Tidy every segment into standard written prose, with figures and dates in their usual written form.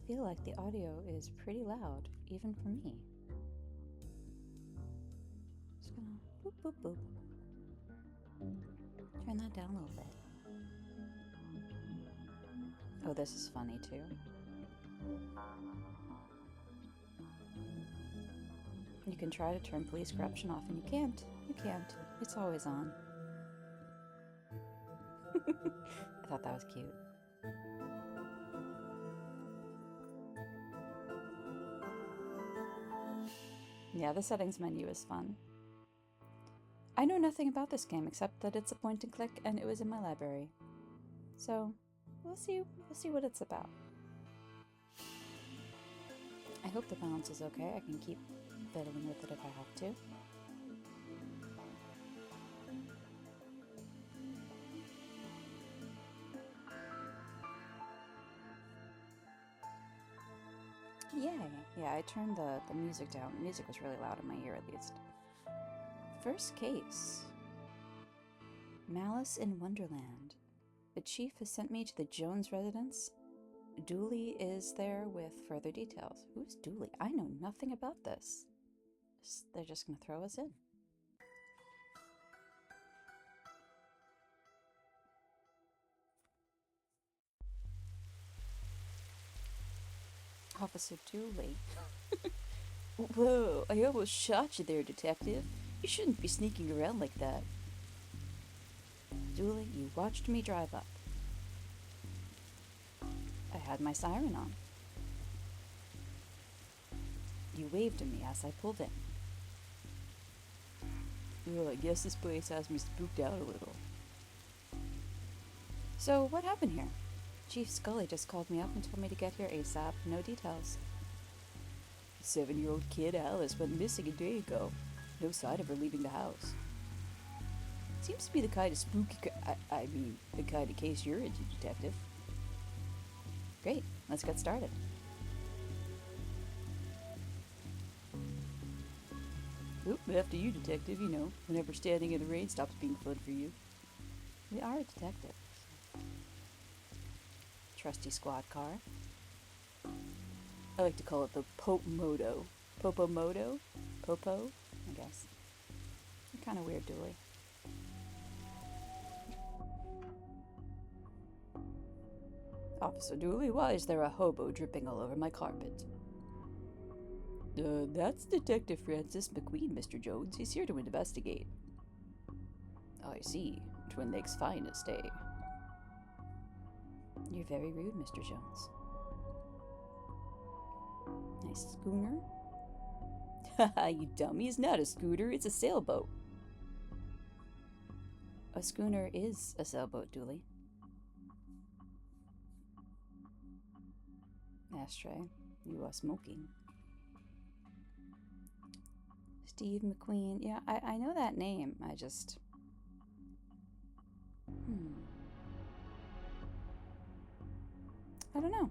feel like the audio is pretty loud, even for me. Just gonna boop, boop, boop. Turn that down a little bit. Oh, this is funny too. You can try to turn police corruption off and you can't. You can't. It's always on. I thought that was cute. Yeah, the settings menu is fun. I know nothing about this game except that it's a point and click and it was in my library. So, we'll see what it's about. I hope the balance is okay. I can keep fiddling with it if I have to. Yay! Yeah, I turned the music down. The music was really loud in my ear, at least. First case. Malice in Wonderland. The chief has sent me to the Jones residence. Dooley is there with further details. Who's Dooley? I know nothing about this. They're just gonna throw us in. Officer Dooley. Whoa, I almost shot you there, detective. You shouldn't be sneaking around like that. Dooley, you watched me drive up. I had my siren on. You waved at me as I pulled in. Well, I guess this place has me spooked out a little. So, what happened here? Chief Scully just called me up and told me to get here ASAP. No details. 7-year-old kid Alice went missing a day ago. No sign of her leaving the house. Seems to be the kind of spooky... I mean, the kind of case you're into, detective. Great, let's get started. Oop, after you, detective, you know, whenever standing in the rain stops being fun for you. We are a detective. Trusty squad car. I like to call it the Pope-Moto. Popo-Moto? Popo? I guess. You're kind of weird, Dooley. Officer Dooley, why is there a hobo dripping all over my carpet? That's Detective Francis McQueen, Mr. Jones. He's here to investigate. I see. Twin Lake's finest, eh? You're very rude, Mr. Jones. Nice schooner. Haha, you dummy. It's not a scooter, it's a sailboat. A schooner is a sailboat, Dooley. Ashtray, you are smoking. Steve McQueen. Yeah, I know that name. I just... I don't know.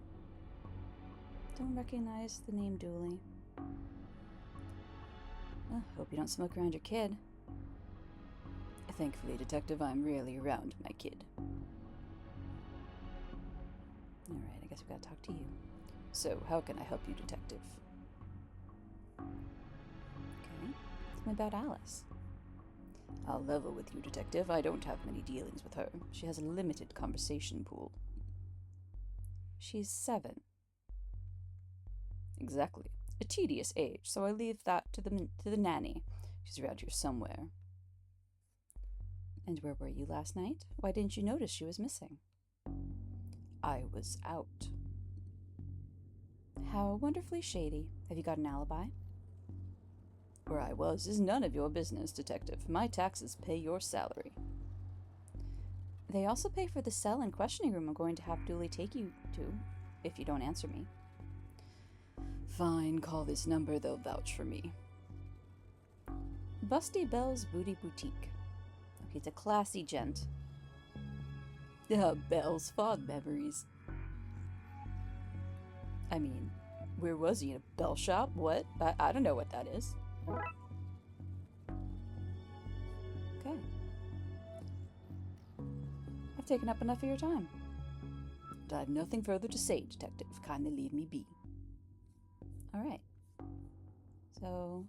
Don't recognize the name Dooley. Well, hope you don't smoke around your kid. Thankfully, Detective, I'm rarely around my kid. Alright, I guess we gotta talk to you. So, how can I help you, Detective? Okay, tell me about Alice. I'll level with you, Detective. I don't have many dealings with her. She has a limited conversation pool. She's 7. Exactly. A tedious age, so I leave that to the nanny. She's around here somewhere. And where were you last night? Why didn't you notice she was missing? I was out. How wonderfully shady. Have you got an alibi? Where I was is none of your business, Detective. My taxes pay your salary. They also pay for the cell and questioning room I'm going to have Dooley take you to, if you don't answer me. Fine, call this number, they'll vouch for me. Busty Bell's Booty Boutique. Okay, it's a classy gent. Bell's fond memories. I mean, where was he? In a bell shop? What? I don't know what that is. Okay. I've taken up enough of your time. But I have nothing further to say, Detective. Kindly leave me be. Alright. So,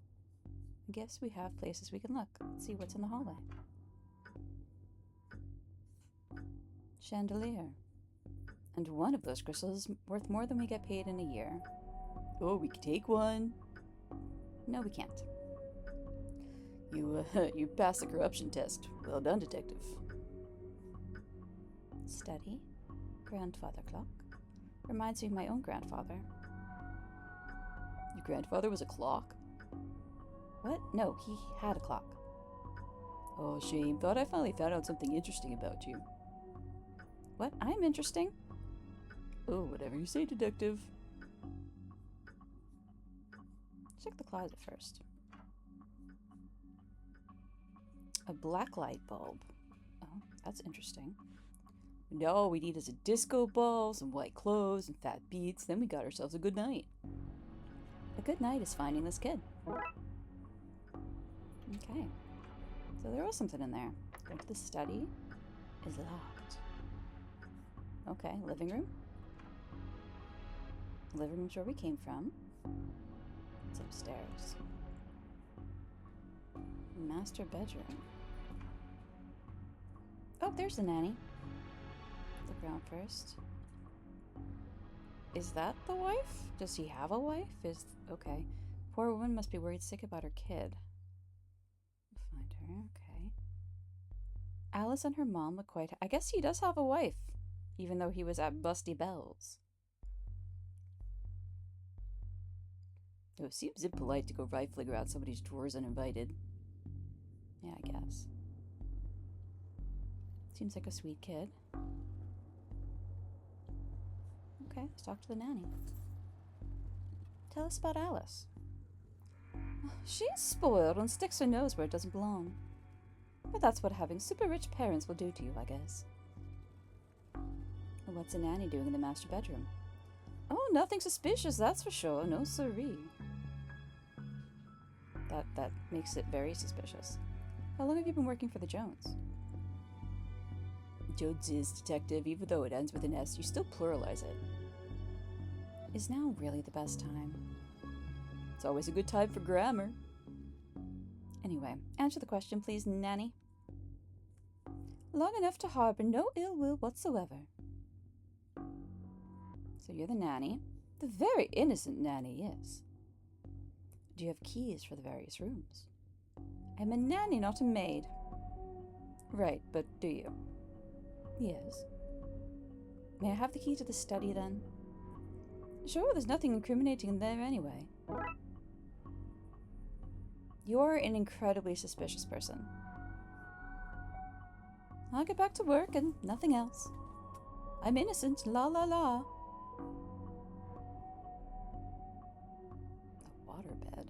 I guess we have places we can look. Let's see what's in the hallway. Chandelier. And one of those crystals is worth more than we get paid in a year. Oh, we could take one. No, we can't. You passed the corruption test. Well done, Detective. Study. Grandfather clock. Reminds me of my own grandfather. Your grandfather was a clock? What? No, he had a clock. Oh, shame. Thought I finally found out something interesting about you. What? I'm interesting? Oh, whatever you say, Detective. Check the closet first. A black light bulb. Oh, that's interesting. And all we need is a disco ball, some white clothes, and fat beats. Then we got ourselves a good night. A good night is finding this kid. Okay. So there was something in there. Go to the study. Is locked. Okay, living room. Living room's where we came from. It's upstairs. Master bedroom. Oh, there's the nanny. Look around first. Is that the wife? Does he have a wife? Okay. Poor woman must be worried sick about her kid. Find her. Okay. Alice and her mom look quite... I guess he does have a wife, even though he was at Busty Bells. Oh, it seems impolite to go rifling around somebody's drawers uninvited. Yeah, I guess. Seems like a sweet kid. Okay, let's talk to the nanny. Tell us about Alice. She's spoiled and sticks her nose where it doesn't belong. But that's what having super rich parents will do to you, I guess. What's a nanny doing in the master bedroom? Oh, nothing suspicious, that's for sure. No siree. That makes it very suspicious. How long have you been working for the Jones? Joneses, Detective. Even though it ends with an S, you still pluralize it. Is now really the best time? It's always a good time for grammar. Anyway, answer the question, please, nanny. Long enough to harbor no ill will whatsoever. So you're the nanny. The very innocent nanny is. Do you have keys for the various rooms? I'm a nanny, not a maid. Right, but do you? Yes. May I have the key to the study, then? Sure, there's nothing incriminating in there anyway. You're an incredibly suspicious person. I'll get back to work and nothing else. I'm innocent, la la la. A waterbed.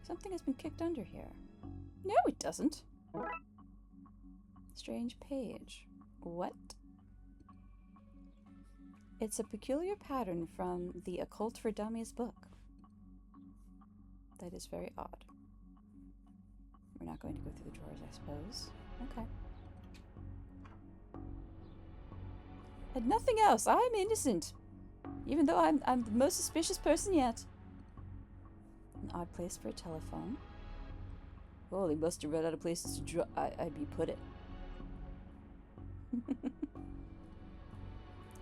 Something has been kicked under here. No, it doesn't. Strange page. What? It's a peculiar pattern from the Occult for Dummies book. That is very odd. We're not going to go through the drawers, I suppose. Okay. And nothing else. I'm innocent. Even though I'm the most suspicious person yet. An odd place for a telephone. Oh, they must have run out of places to I'd be put it.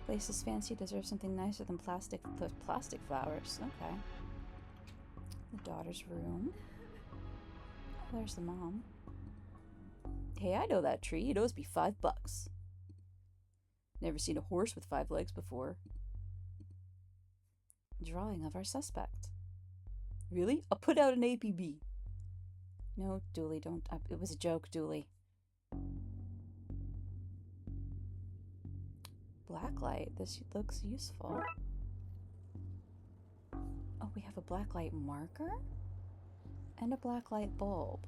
Place is fancy, deserves something nicer than plastic flowers. Okay. The daughter's room. There's the mom. Hey, I know that tree. It owes me $5. Never seen a horse with 5 legs before. Drawing of our suspect. Really? I'll put out an APB. No, Dooley, don't. It was a joke, Dooley. Blacklight. This looks useful. Oh, we have a blacklight marker? And a blacklight bulb.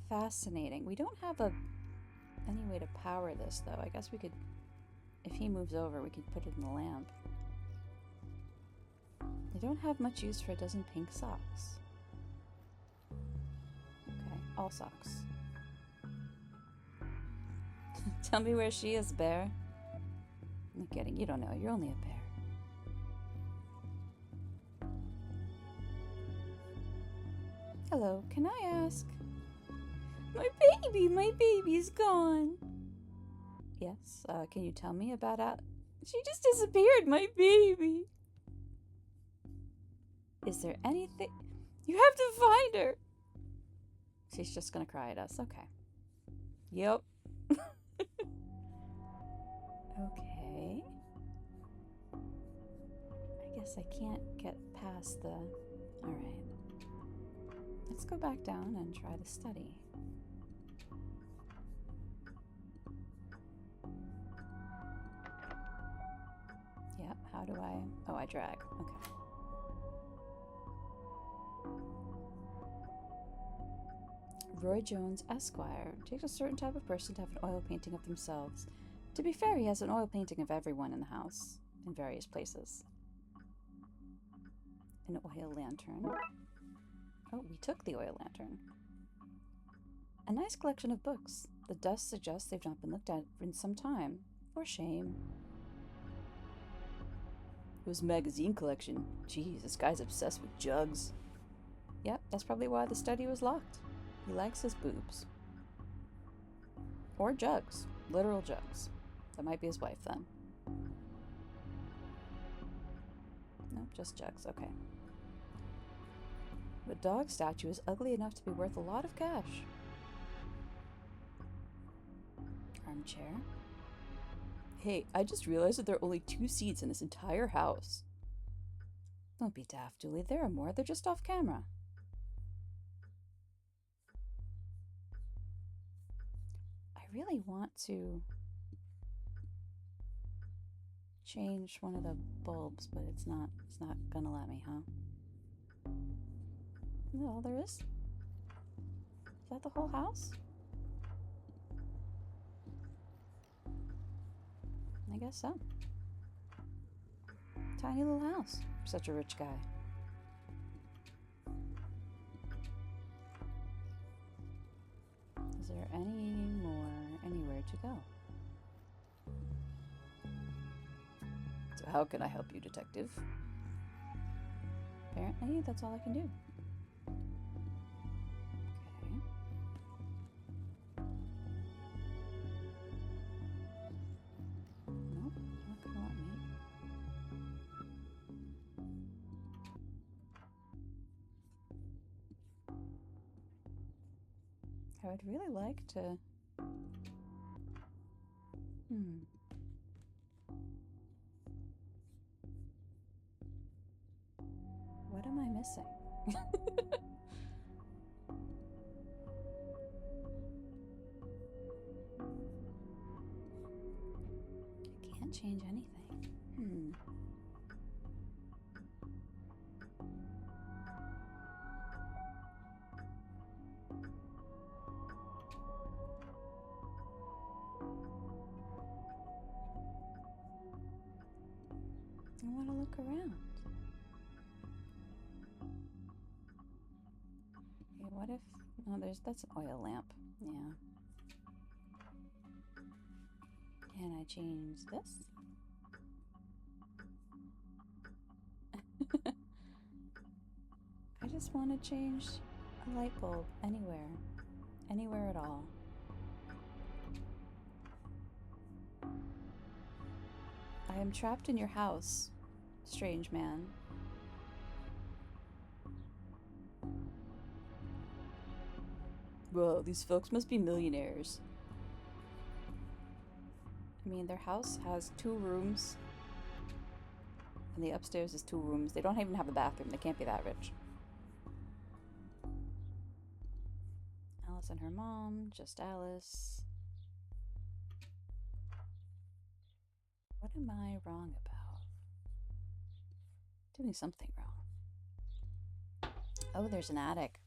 Fascinating. We don't have any way to power this, though. I guess we could... If he moves over, we could put it in the lamp. They don't have much use for a dozen pink socks. Okay, all socks. Tell me where she is, bear. I'm kidding. You don't know. You're only a bear. Hello. Can I ask? My baby! My baby's gone! Yes, can you tell me about She just disappeared, my baby! Is there anything? You have to find her! She's just gonna cry at us. Okay. Yep. Okay. I guess I can't get past the... Alright. Let's go back down and try the study. Yep, how do I... Oh, I drag. Okay. Roy Jones, Esquire, takes a certain type of person to have an oil painting of themselves. To be fair, he has an oil painting of everyone in the house, in various places. An oil lantern. Oh, we took the oil lantern. A nice collection of books. The dust suggests they've not been looked at in some time. For shame. It was a magazine collection. Jeez, this guy's obsessed with jugs. Yep, that's probably why the study was locked. He likes his boobs. Or jugs. Literal jugs. That might be his wife, then. Nope, just jugs. Okay. The dog statue is ugly enough to be worth a lot of cash. Armchair. Hey, I just realized that there are only 2 seats in this entire house. Don't be daft, Julie. There are more. They're just off camera. I really want to change one of the bulbs, but it's not gonna let me, huh? Is that all there is? Is that the whole house? I guess so. Tiny little house. Such a rich guy. Is there anywhere to go? So how can I help you, detective? Apparently, that's all I can do. Okay. Nope, not gonna let me. I would really like to... What am I missing? I can't change anything. I want to look around. Okay, what if... Oh, that's an oil lamp. Yeah. Can I change this? I just want to change a light bulb anywhere. Anywhere at all. I am trapped in your house, strange man. Whoa, these folks must be millionaires. I mean, their house has 2 rooms. And the upstairs is 2 rooms. They don't even have a bathroom. They can't be that rich. Alice and her mom, just Alice. What am I wrong about? Doing something wrong. Oh, there's an attic.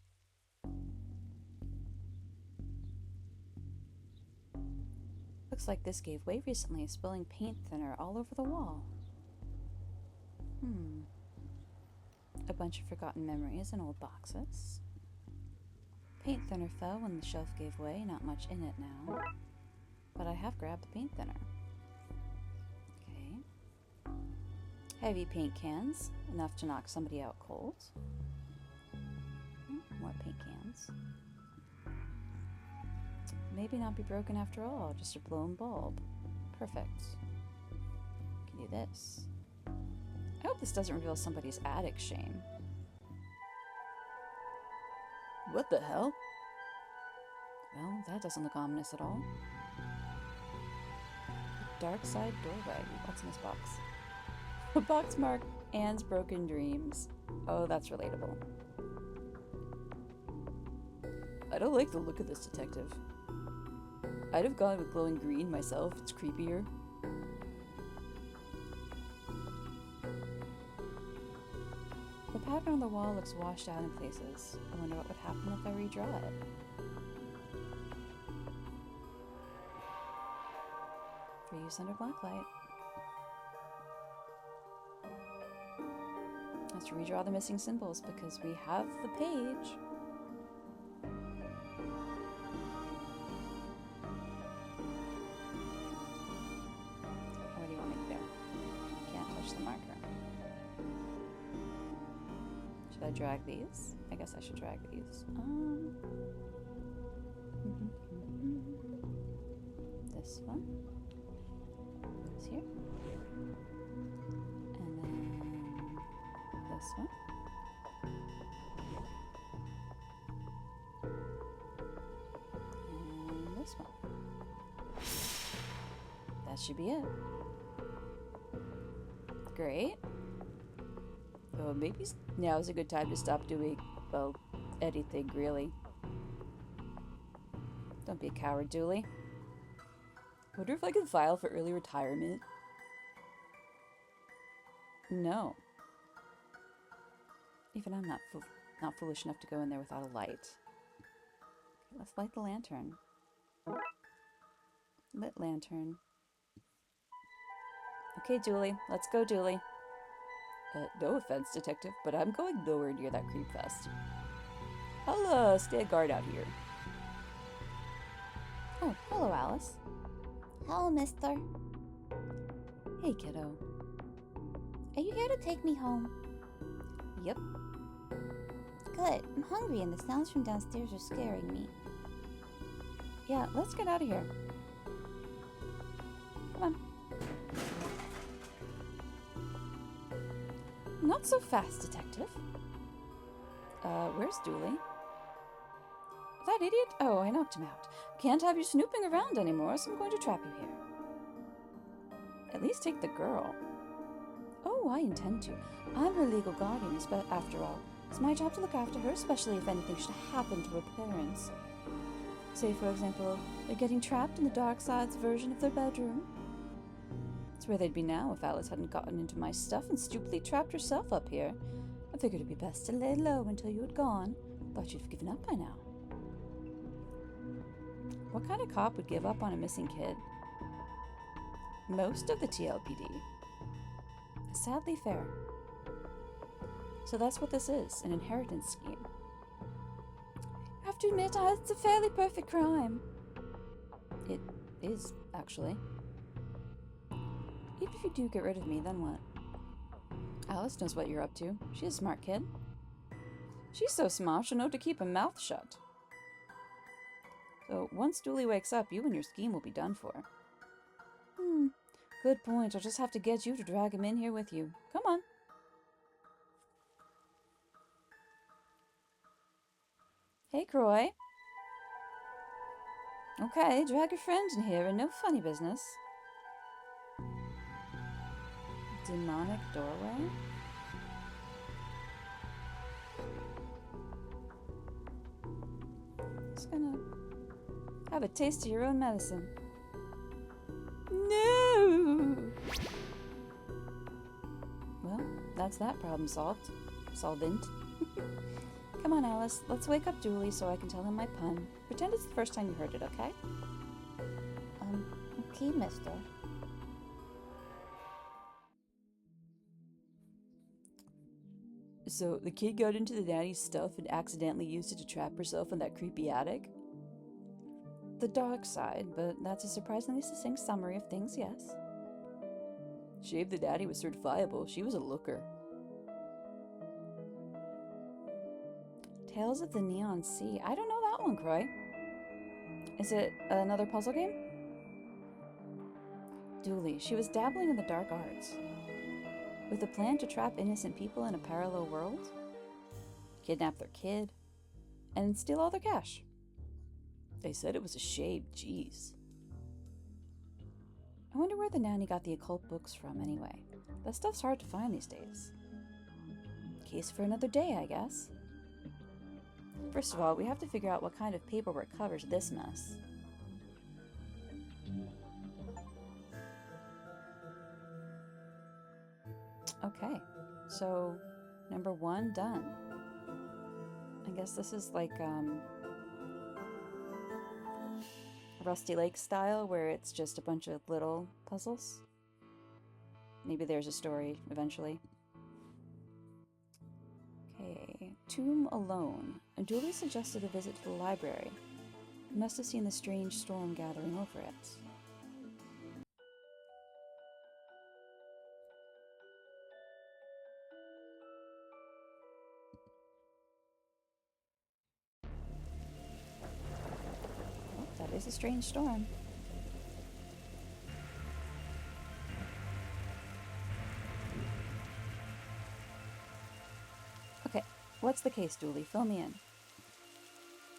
Looks like this gave way recently, spilling paint thinner all over the wall. A bunch of forgotten memories and old boxes. Paint thinner fell when the shelf gave way, not much in it now. but I have grabbed the paint thinner. Okay. Heavy paint cans, enough to knock somebody out cold. More paint cans. Maybe not be broken after all, just a blown bulb. Perfect. Can do this. I hope this doesn't reveal somebody's attic shame. What the hell? Well, that doesn't look ominous at all. Darkside doorway. What's in this box? A box marked Anne's broken dreams. Oh, that's relatable. I don't like the look of this detective. I'd have gone with glowing green myself. It's creepier. The pattern on the wall looks washed out in places. I wonder what would happen if I redraw it. For use under blacklight. Let's redraw the missing symbols because we have the page. What do you want me to do? Can't touch the marker. Should I drag these? I guess I should drag these. This one goes here. And then this one. And this one. That should be it. Great. Oh, maybe now's a good time to stop doing, well, anything, really. Don't be a coward, Dooley. Wonder if I can file for early retirement? No. Even I'm not foolish enough to go in there without a light. Okay, let's light the lantern. Lit lantern. Okay, Dooley. Let's go, Dooley. No offense, detective, but I'm going nowhere near that creep fest. I'll, stand guard out here. Oh, hello, Alice. Hello, mister. Hey, kiddo. Are you here to take me home? Yep. Good. I'm hungry and the sounds from downstairs are scaring me. Yeah, let's get out of here. Come on. Not so fast, detective. Where's Dooley? That idiot? Oh, I knocked him out. Can't have you snooping around anymore, so I'm going to trap you here. At least take the girl. Oh, I intend to. I'm her legal guardian, after all. It's my job to look after her, especially if anything should happen to her parents. Say, for example, they're getting trapped in the Darkside's version of their bedroom. It's where they'd be now if Alice hadn't gotten into my stuff and stupidly trapped herself up here. I figured it'd be best to lay low until you had gone. Thought you'd have given up by now. What kind of cop would give up on a missing kid? Most of the TLPD. Sadly fair. So that's what this is, an inheritance scheme. I have to admit, it's a fairly perfect crime. It is, actually. Even if you do get rid of me, then what? Alice knows what you're up to. She's a smart kid. She's so smart, she'll know to keep her mouth shut. So once Dooley wakes up, you and your scheme will be done for. Good point. I'll just have to get you to drag him in here with you. Come on. Hey, Croy. Okay, drag your friend in here and no funny business. Demonic doorway? Just gonna have a taste of your own medicine. No! Well, that's that problem solved. Solvent. Come on, Alice. Let's wake up Dooley so I can tell him my pun. Pretend it's the first time you heard it, okay? Okay, mister. So, the kid got into the nanny's stuff and accidentally used it to trap herself in that creepy attic? The dark side, but that's a surprisingly succinct summary of things, yes. Shave the Daddy was certifiable. She was a looker. Tales of the Neon Sea. I don't know that one, Croy. Is it another puzzle game? Dooley. She was dabbling in the dark arts. With a plan to trap innocent people in a parallel world? Kidnap their kid? And steal all their cash? They said it was a shame. Jeez. I wonder where the nanny got the occult books from anyway. That stuff's hard to find these days. Case for another day, I guess. First of all, we have to figure out what kind of paperwork covers this mess. Okay, so number 1 done. I guess this is like Rusty Lake style, where it's just a bunch of little puzzles. Maybe there's a story eventually. Okay, Tomb Alone. Dooley suggested a visit to the library. He must have seen the strange storm gathering over it. Oh, that is a strange storm. Okay, what's the case, Dooley? Fill me in.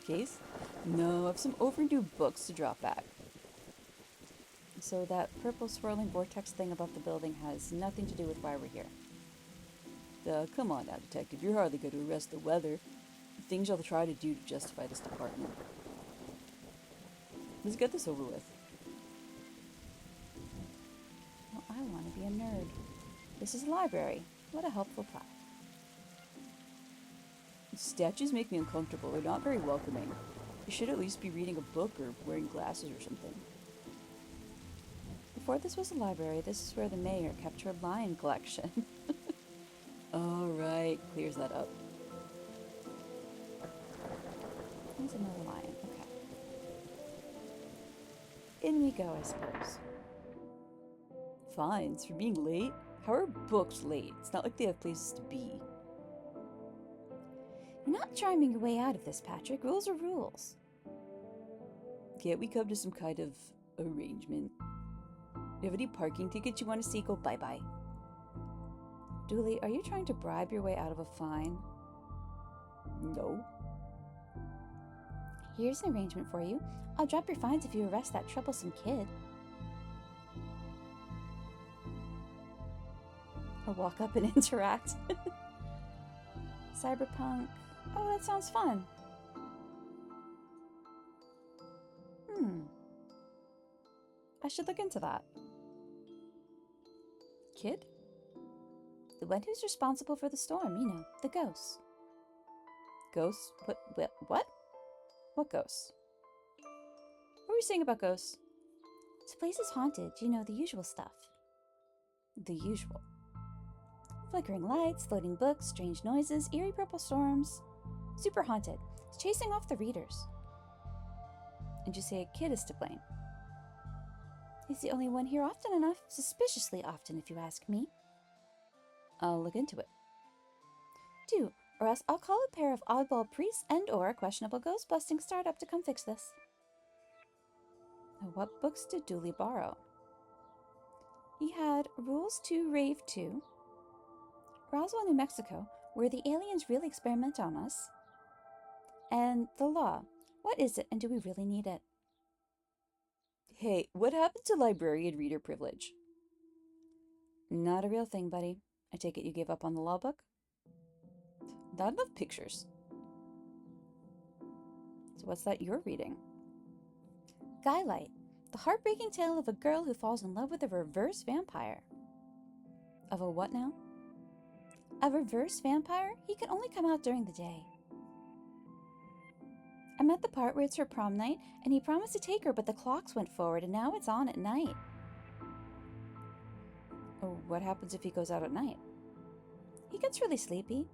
Case? No, I have some overdue books to drop back. So that purple swirling vortex thing above the building has nothing to do with why we're here. Come on now, Detective. You're hardly going to arrest the weather. The things you'll try to do to justify this department. Let's get this over with. Well, I want to be a nerd. This is a library. What a helpful plot. Statues make me uncomfortable. They're not very welcoming. You should at least be reading a book or wearing glasses or something. Before this was a library, this is where the mayor kept her lion collection. Alright, clears that up. There's another lion, okay. In we go, I suppose. Fines for being late? How are books late? It's not like they have places to be. You're not charming your way out of this, Patrick. Rules are rules. Can't we come to some kind of arrangement? You have any parking tickets you want to see? Go bye-bye. Dooley, are you trying to bribe your way out of a fine? No. Here's an arrangement for you. I'll drop your fines if you arrest that troublesome kid. I'll walk up and interact. Cyberpunk. Oh, that sounds fun. I should look into that. Kid? The one who's responsible for the storm, you know, the ghosts. Ghosts? What? What ghosts? What were you saying about ghosts? This place is haunted, you know, the usual stuff. The usual. Flickering lights, floating books, strange noises, eerie purple storms. Super haunted. It's chasing off the readers. And you say a kid is to blame? He's the only one here often enough. Suspiciously often, if you ask me. I'll look into it. Do, or else I'll call a pair of oddball priests and or a questionable ghost-busting startup to come fix this. Now, what books did Dooley borrow? He had Rules to Rave 2, Roswell, New Mexico, where the aliens really experiment on us, and The Law. What is it, and do we really need it? Hey, what happened to librarian reader privilege? Not a real thing, buddy. I take it you gave up on the law book? Not enough pictures. So what's that you're reading? Skylight, the heartbreaking tale of a girl who falls in love with a reverse vampire. Of a what now? A reverse vampire? He can only come out during the day. I'm at the part where it's her prom night, and he promised to take her, but the clocks went forward, and now it's on at night. Oh, what happens if he goes out at night? He gets really sleepy.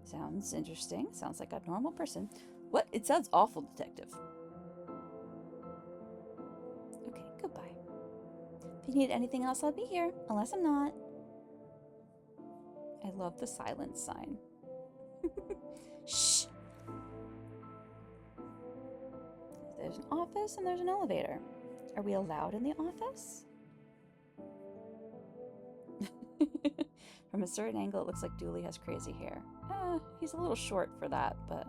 Sounds interesting. Sounds like a normal person. What? It sounds awful, Detective. If you need anything else, I'll be here, unless I'm not. I love the silence sign. Shh! There's an office and there's an elevator. Are we allowed in the office? From a certain angle, it looks like Dooley has crazy hair. He's a little short for that, but...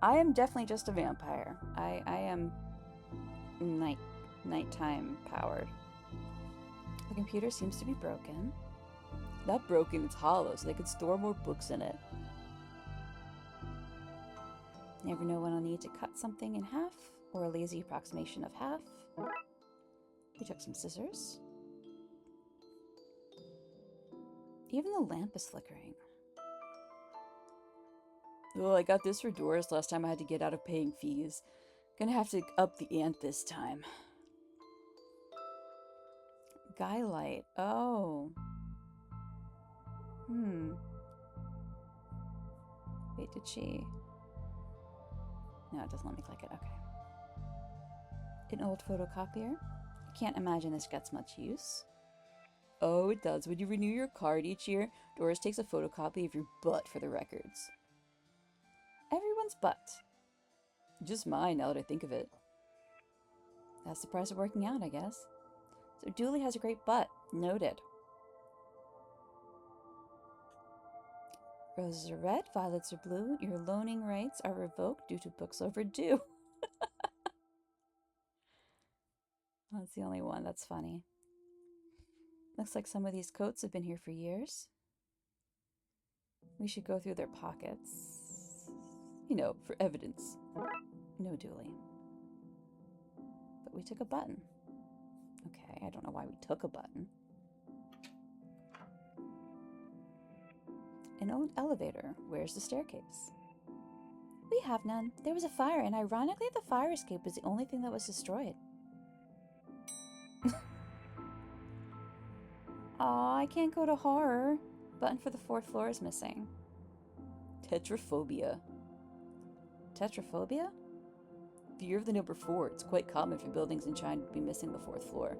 I am definitely just a vampire. I am nighttime powered. The computer seems to be broken. Not broken, it's hollow, so they could store more books in it. Never know when I'll need to cut something in half, or a lazy approximation of half. We took some scissors. Even the lamp is flickering. Oh, I got this for Doris last time I had to get out of paying fees. Gonna have to up the ante this time. Guy light. Oh. Wait, did she... No, it doesn't let me click it. Okay. An old photocopier. I can't imagine this gets much use. Oh, it does. When you renew your card each year, Doris takes a photocopy of your butt for the records. Everyone's butt. Just mine, now that I think of it. That's the price of working out, I guess. So Dooley has a great butt. Noted. Roses are red, violets are blue. Your loaning rights are revoked due to books overdue. That's the only one. That's funny. Looks like some of these coats have been here for years. We should go through their pockets. You know, for evidence. No, Dooley. But we took a button. Okay, I don't know why we took a button. An old elevator. Where's the staircase? We have none. There was a fire, and ironically, the fire escape was the only thing that was destroyed. Aw, I can't go to horror. Button for the 4th floor is missing. Tetraphobia. Tetraphobia? Fear of the number 4. It's quite common for buildings in China to be missing the 4th floor.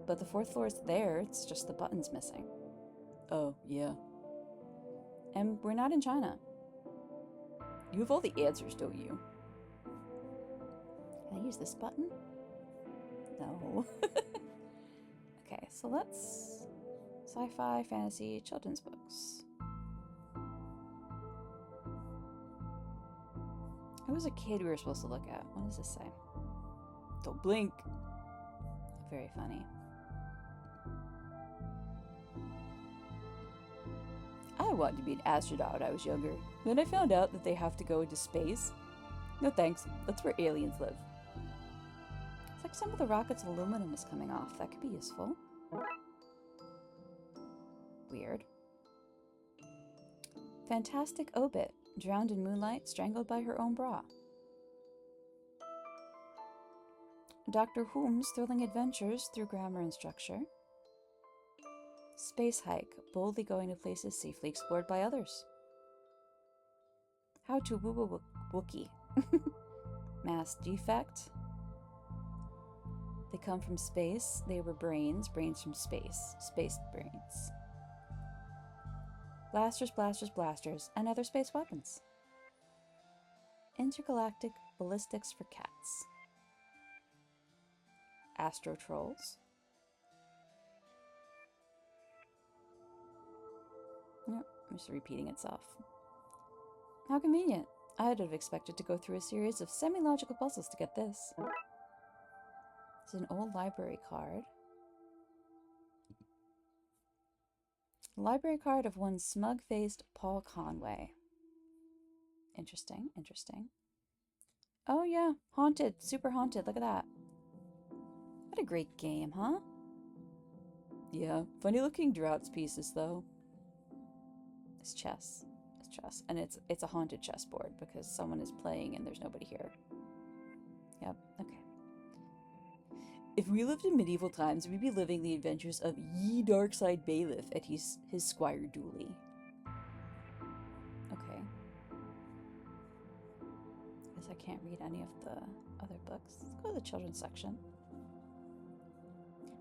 But the 4th floor is there, it's just the button's missing. Oh, yeah. And we're not in China. You have all the answers, don't you? Can I use this button? No. Okay, so let's... Sci-fi, fantasy, children's books. I was a kid we were supposed to look at. What does this say? Don't blink. Very funny. I wanted to be an astronaut when I was younger. Then I found out that they have to go into space. No thanks, that's where aliens live. It's like some of the rocket's aluminum is coming off. That could be useful. Weird. Fantastic obit. Drowned in moonlight, strangled by her own bra. Dr. Whom's thrilling adventures through grammar and structure. Space hike, boldly going to places safely explored by others. How to woo Wookie. Mass defect. They come from space. They were brains. Brains from space. Space brains. Blasters, blasters, blasters, and other space weapons. Intergalactic ballistics for cats. Astro trolls. Nope, just repeating itself. How convenient. I'd have expected to go through a series of semi-logical puzzles to get this. It's an old library card. Library card of one smug-faced Paul Conway. Interesting, interesting. Oh yeah, haunted, super haunted, look at that. What a great game, huh? Yeah, funny looking drafts pieces though. It's chess. It's chess. And it's a haunted chessboard because someone is playing and there's nobody here. Yep, okay. If we lived in medieval times, we'd be living the adventures of ye Darkside Bailiff and his squire Dooley. Okay. Is can't read any of the other books. Let's go to the children's section.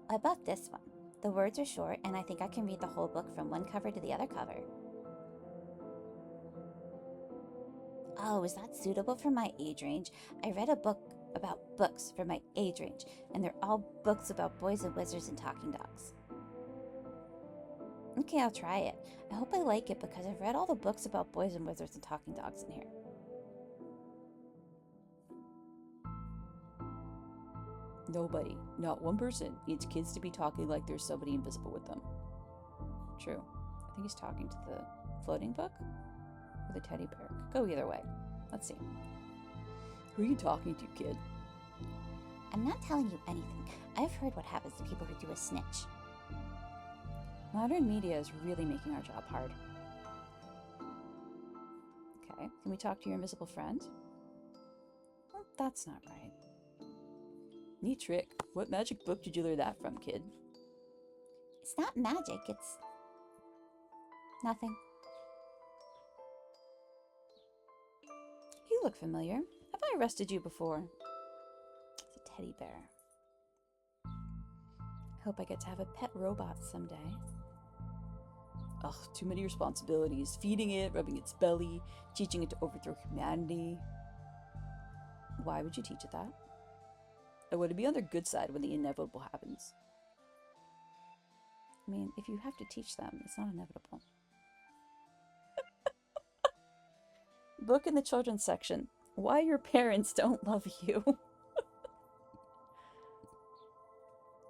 I bought this one. The words are short, and I think I can read the whole book from one cover to the other cover. Oh, is that suitable for my age range? I read a book about books for my age range, and they're all books about boys and wizards and talking dogs. Okay, I'll try it. I hope I like it because I've read all the books about boys and wizards and talking dogs in here. Nobody, not one person, needs kids to be talking like there's somebody invisible with them. True. I think he's talking to the floating book or the teddy bear. Could go either way. Let's see. Who are you talking to, kid? I'm not telling you anything. I've heard what happens to people who do a snitch. Modern media is really making our job hard. Okay, can we talk to your invisible friend? Well, that's not right. Neat trick. What magic book did you learn that from, kid? It's not magic, it's nothing. You look familiar. Have I arrested you before? It's a teddy bear. I hope I get to have a pet robot someday. Ugh, too many responsibilities. Feeding it, rubbing its belly, teaching it to overthrow humanity. Why would you teach it that? I want to be on their good side when the inevitable happens. I mean, if you have to teach them, it's not inevitable. Book in the children's section. Why your parents don't love you.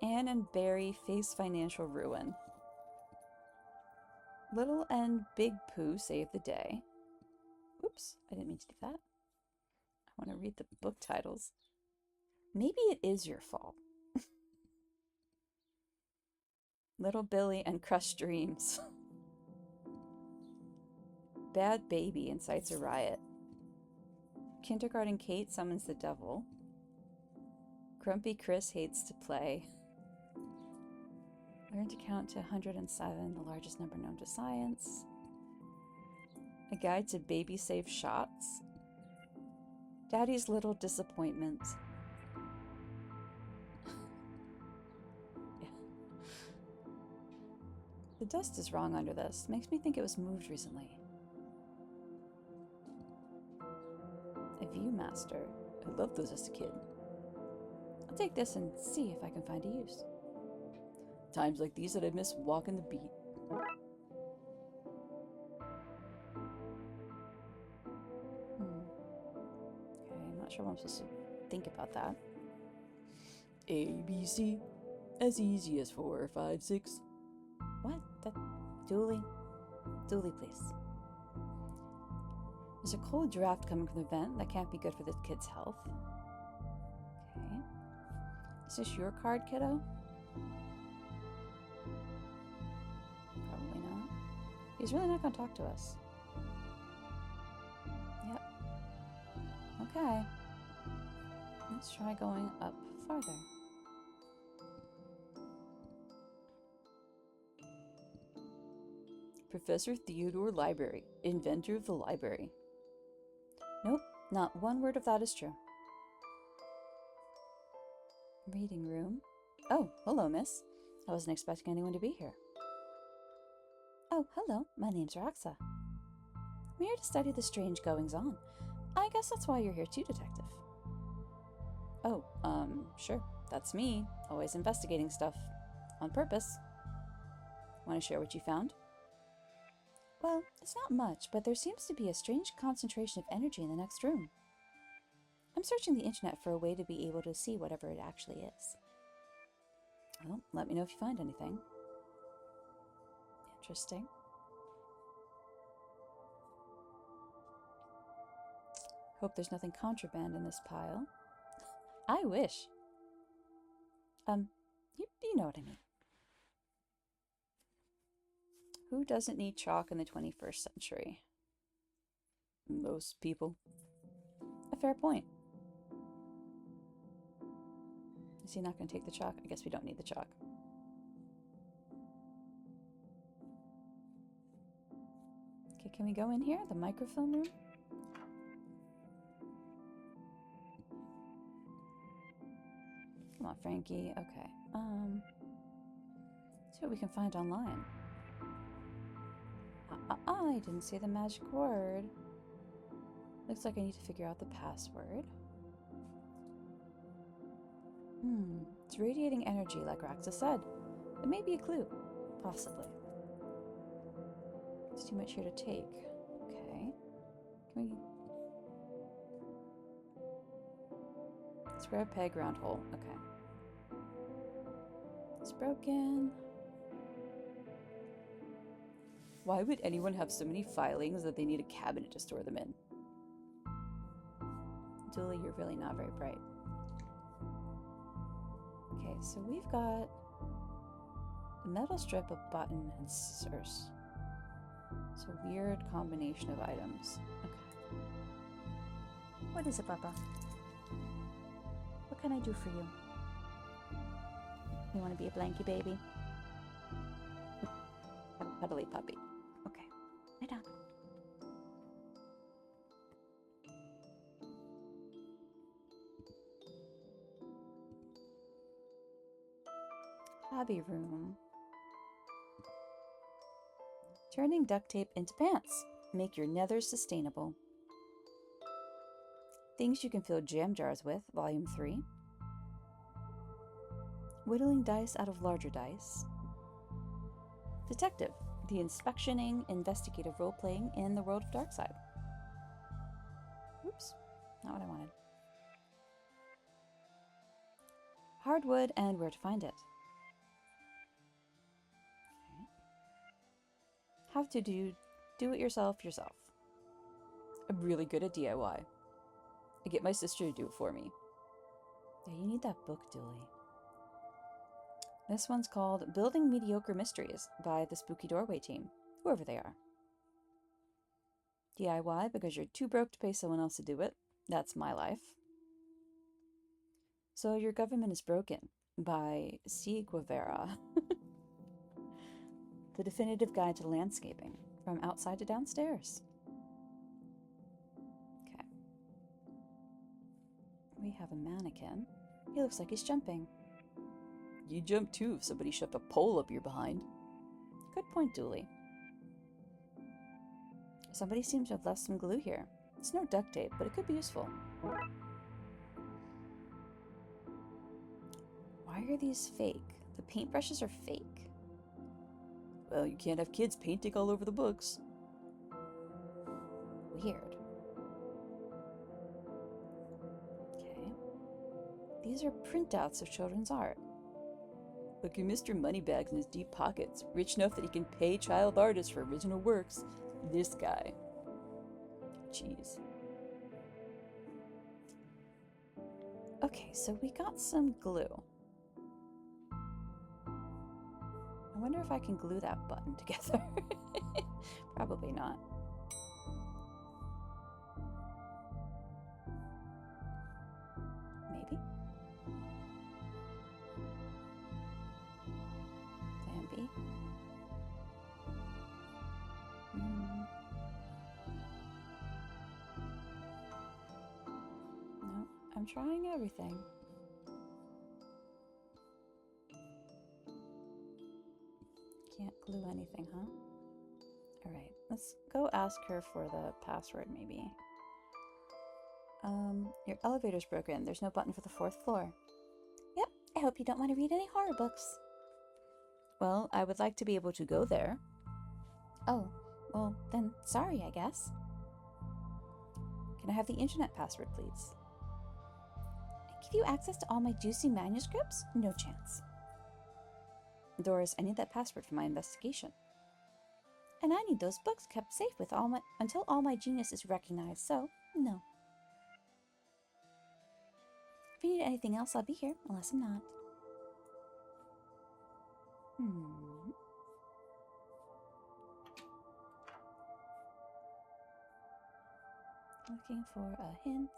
Anne and Barry face financial ruin. Little and Big Pooh save the day. Oops, I didn't mean to do that. I want to read the book titles. Maybe it is your fault. Little Billy and Crushed Dreams. Bad Baby incites a riot. Kindergarten Kate summons the devil. Grumpy Chris hates to play. Learn to count to 107, the largest number known to science. A guide to baby safe shots. Daddy's little disappointment. The dust is wrong under this. Makes me think it was moved recently. A Viewmaster. I loved those as a kid. I'll take this and see if I can find a use. Times like these that I miss walking the beat. Okay, I'm not sure what I'm supposed to think about that. A, B, C. As easy as 4, 5, 6. What? That Dooley? Dooley, please. There's a cold draft coming from the vent. That can't be good for the kid's health. Okay. Is this your card, kiddo? Probably not. He's really not going to talk to us. Yep. Okay. Let's try going up farther. Professor Theodore Library, inventor of the library. Nope, not one word of that is true. Reading room. Oh, hello, miss. I wasn't expecting anyone to be here. Oh, hello. My name's Roxa. I'm here to study the strange goings-on. I guess that's why you're here too, detective. Oh, sure. That's me. Always investigating stuff. On purpose. Want to share what you found? Well, it's not much, but there seems to be a strange concentration of energy in the next room. I'm searching the internet for a way to be able to see whatever it actually is. Well, let me know if you find anything. Interesting. Hope there's nothing contraband in this pile. I wish. You know what I mean. Who doesn't need chalk in the 21st century? Most people. A fair point. Is he not going to take the chalk? I guess we don't need the chalk. Okay, can we go in here? The microfilm room? Come on, Frankie. Okay. See what we can find online. I didn't say the magic word. Looks like I need to figure out the password. It's radiating energy, like Raxa said. It may be a clue. Possibly. It's too much here to take. Okay. Can we... Square peg, round hole. Okay. It's broken. Why would anyone have so many filings that they need a cabinet to store them in? Dooley, you're really not very bright. Okay, so we've got a metal strip, a button, and scissors. It's a weird combination of items. Okay. What is it, Papa? What can I do for you? You want to be a blankie baby? A cuddly puppy. Okay. Lay down. Hobby room. Turning duct tape into pants. Make your nethers sustainable. Things you can fill jam jars with, Volume 3. Whittling dice out of larger dice. Detective, the inspectioning, investigative role-playing in the world of Darkside. Oops, not what I wanted. Hardwood and where to find it. Okay. How to do it yourself. I'm really good at DIY. I get my sister to do it for me. Yeah, you need that book, Dooley. This one's called Building Mediocre Mysteries by the Spooky Doorway team, whoever they are. DIY because you're too broke to pay someone else to do it. That's my life. So Your Government is Broken by C. Guevara. The Definitive Guide to Landscaping, from outside to downstairs. Okay. We have a mannequin. He looks like he's jumping. You'd jump too if somebody shoved a pole up your behind. Good point, Dooley. Somebody seems to have left some glue here. It's no duct tape, but it could be useful. Why are these fake? The paintbrushes are fake. Well, you can't have kids painting all over the books. Weird. Okay. These are printouts of children's art. Look at Mr. Moneybags in his deep pockets, rich enough that he can pay child artists for original works. This guy. Jeez. Okay, so we got some glue. I wonder if I can glue that button together. Probably not. Maybe. Plan B. No, I'm trying everything. Can't glue anything, huh? Alright, let's go ask her for the password, maybe. Your elevator's broken. There's no button for the 4th floor. Yep, I hope you don't want to read any horror books. Well, I would like to be able to go there. Oh, well, then sorry, I guess. Can I have the internet password, please? Give you access to all my juicy manuscripts? No chance. Doris, I need that password for my investigation. And I need those books kept safe with until all my genius is recognized, so no. If you need anything else, I'll be here, unless I'm not. Looking for a hint.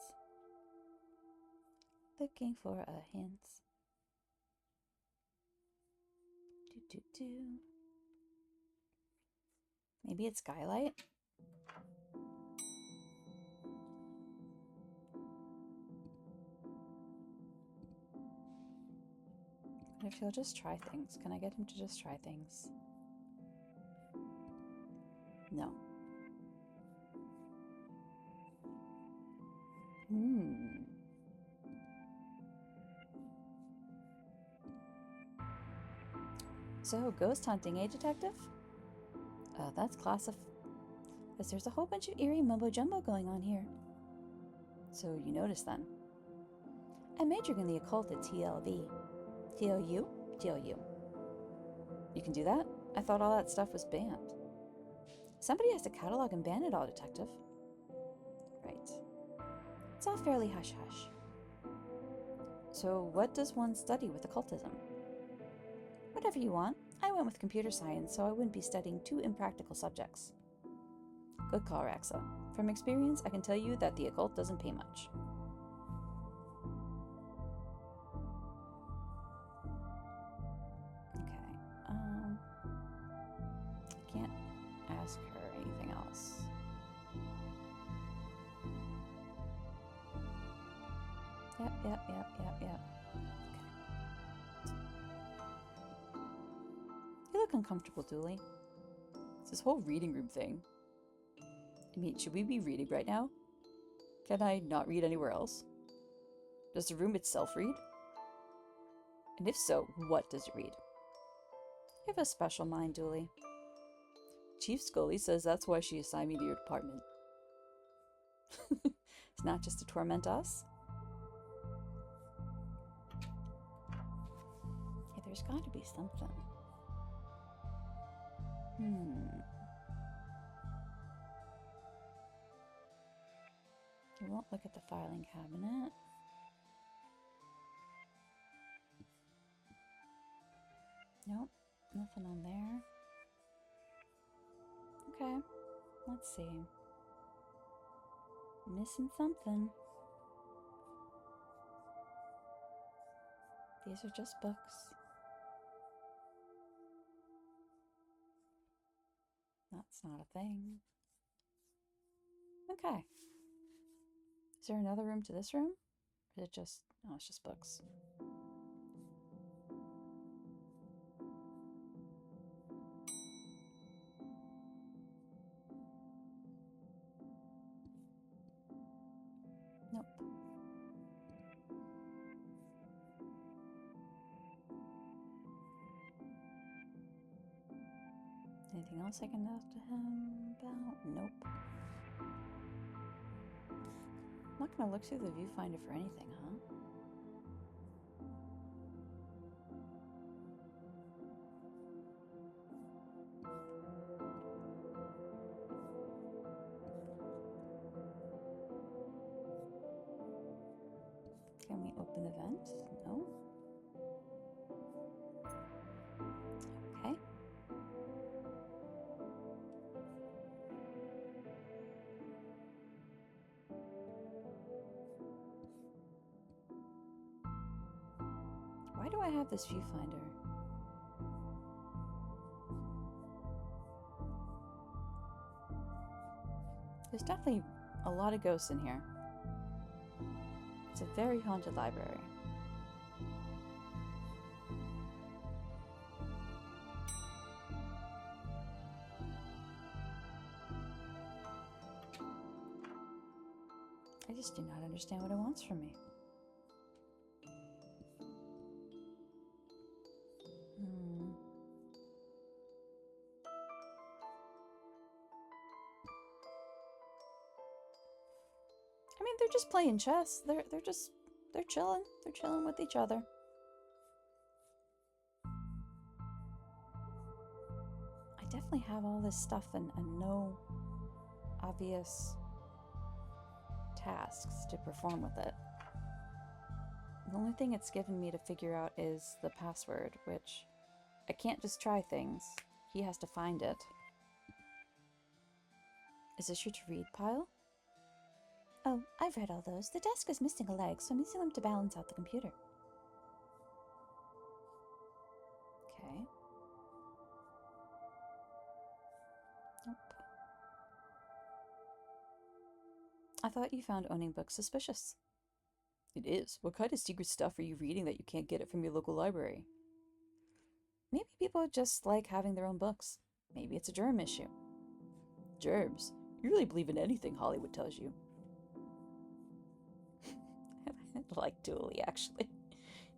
Looking for a hint. Maybe it's skylight? If he'll just try things. Can I get him to just try things? No. So, ghost hunting, eh, detective? That's Because there's a whole bunch of eerie mumbo-jumbo going on here. So, you noticed then? I'm majoring in the occult at TLV. TLU? TLU. You can do that? I thought all that stuff was banned. Somebody has to catalog and ban it all, detective. Right. It's all fairly hush-hush. So, what does one study with occultism? Whatever you want. I went with computer science, so I wouldn't be studying two impractical subjects. Good call, Raxa. From experience, I can tell you that the occult doesn't pay much. Okay, I can't ask her anything else. Yep. Okay. You look uncomfortable, Dooley. It's this whole reading room thing. I mean, should we be reading right now? Can I not read anywhere else? Does the room itself read? And if so, what does it read? You have a special mind, Dooley. Chief Scully says that's why she assigned me to your department. It's not just to torment us. Hey, there's got to be something. You won't look at the filing cabinet. Nope, nothing on there. Okay, let's see. Missing something. These are just books. That's not a thing. Okay. Is there another room to this room? Or is it just... no, it's just books. Nope. Anything else I can ask to him about? Nope. I'm not gonna look through the viewfinder for anything, huh? Can we open the vent? No. Okay. Why do I have this viewfinder? There's definitely a lot of ghosts in here. It's a very haunted library. I just do not understand what it wants from me. I mean, they're just playing chess. They're chilling. They're chilling with each other. I definitely have all this stuff and no obvious tasks to perform with it. The only thing it's given me to figure out is the password, which I can't just try things. He has to find it. Is this your to read pile? Oh, I've read all those. The desk is missing a leg, so I'm using them to balance out the computer. Okay. Nope. I thought you found owning books suspicious. It is. What kind of secret stuff are you reading that you can't get it from your local library? People just like having their own books. Maybe it's a germ issue. Germs? You really believe in anything Hollywood tells you. I like Dooley, actually.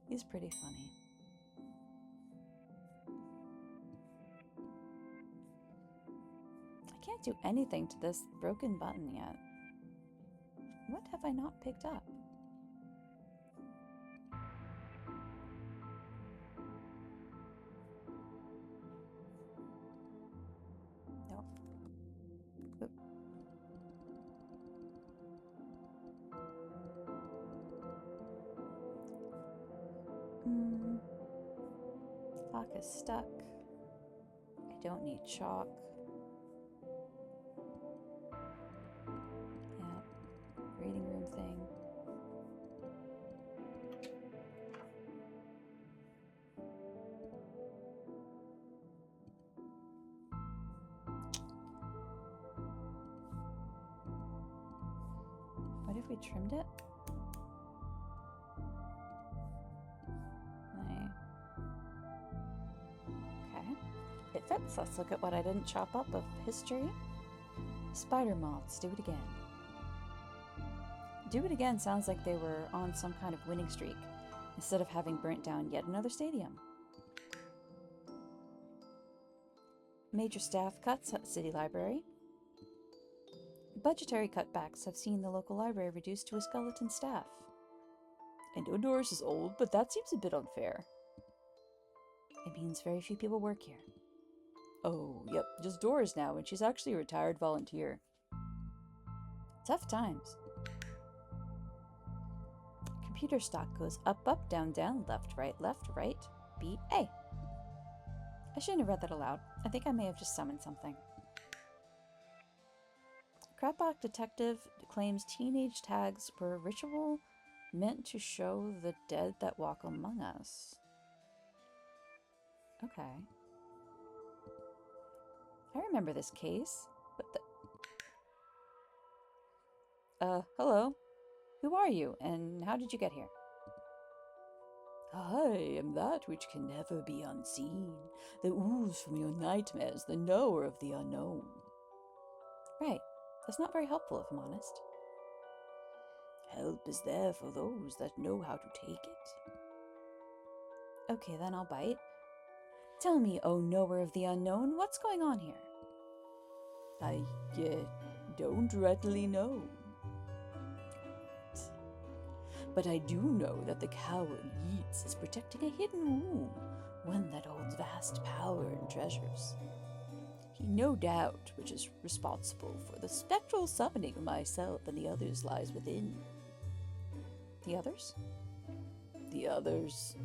He's pretty funny. I can't do anything to this broken button yet. What have I not picked up? Nope. Oop. Lock is stuck. I don't need chalk. Yeah. Reading room thing. What if we trimmed it? Okay. It fits. Let's look at what I didn't chop up of history. Spider moths. Do it again. Do it again sounds like they were on some kind of winning streak instead of having burnt down yet another stadium. Major staff cuts at City Library. Budgetary cutbacks have seen the local library reduced to a skeleton staff. I know Doris is old, but that seems a bit unfair. It means very few people work here. Oh, yep, just Doris now, and she's actually a retired volunteer. Tough times. Computer stock goes up, up, down, down, left, right, B, A. I shouldn't have read that aloud. I think I may have just summoned something. Darkside Detective claims teenage tags were a ritual meant to show the dead that walk among us. Okay. I remember this case. What the... hello. Who are you, and how did you get here? I am that which can never be unseen, the ooze from your nightmares, the knower of the unknown. Right. That's not very helpful, if I'm honest. Help is there for those that know how to take it. Okay, then I'll bite. Tell me, O knower of the unknown, what's going on here? I don't readily know. But I do know that the coward Yeats is protecting a hidden room, one that holds vast power and treasures. He no doubt which is responsible for the spectral summoning of myself and the others lies within. The others? The others?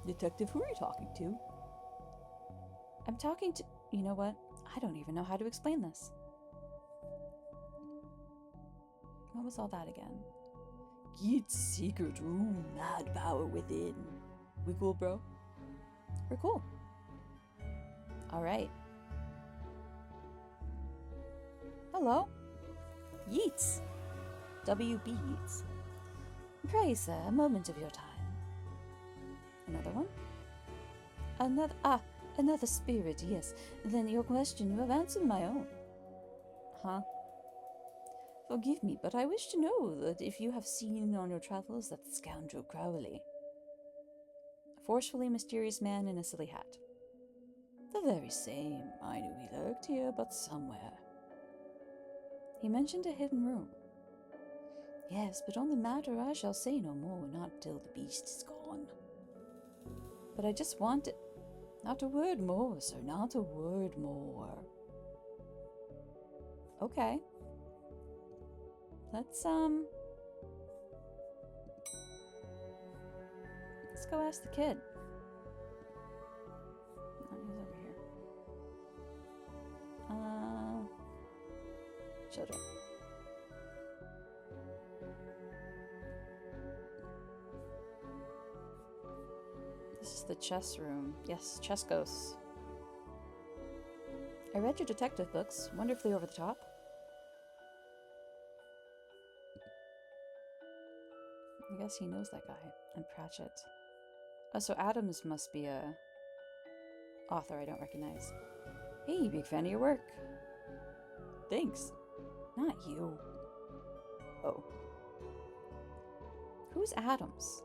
Detective, who are you talking to? I'm talking to... You know what? I don't even know how to explain this. What was all that again? Yeats' secret room, mad power within. We cool, bro? We're cool. Alright. Hello? Yeats. W.B. Yeats. Pray, sir, a moment of your time. Another one? Another spirit, yes. Then your question, you have answered my own. Huh? Forgive me, but I wish to know that if you have seen on your travels that scoundrel Crowley. A forcefully mysterious man in a silly hat. The very same. I knew he lurked here, but somewhere. He mentioned a hidden room. Yes, but on the matter I shall say no more, not till the beast is gone. But I just want it. Not a word more, sir, not a word more. Okay. Let's go ask the kid. Oh, he's over here. Children. This is the chess room. Yes, chess ghosts. I read your detective books, wonderfully over the top. I guess he knows that guy. And Pratchett. Oh, so Adams must be a Author I don't recognize. Hey, big fan of your work. Thanks. Not you. Oh. Who's Adams?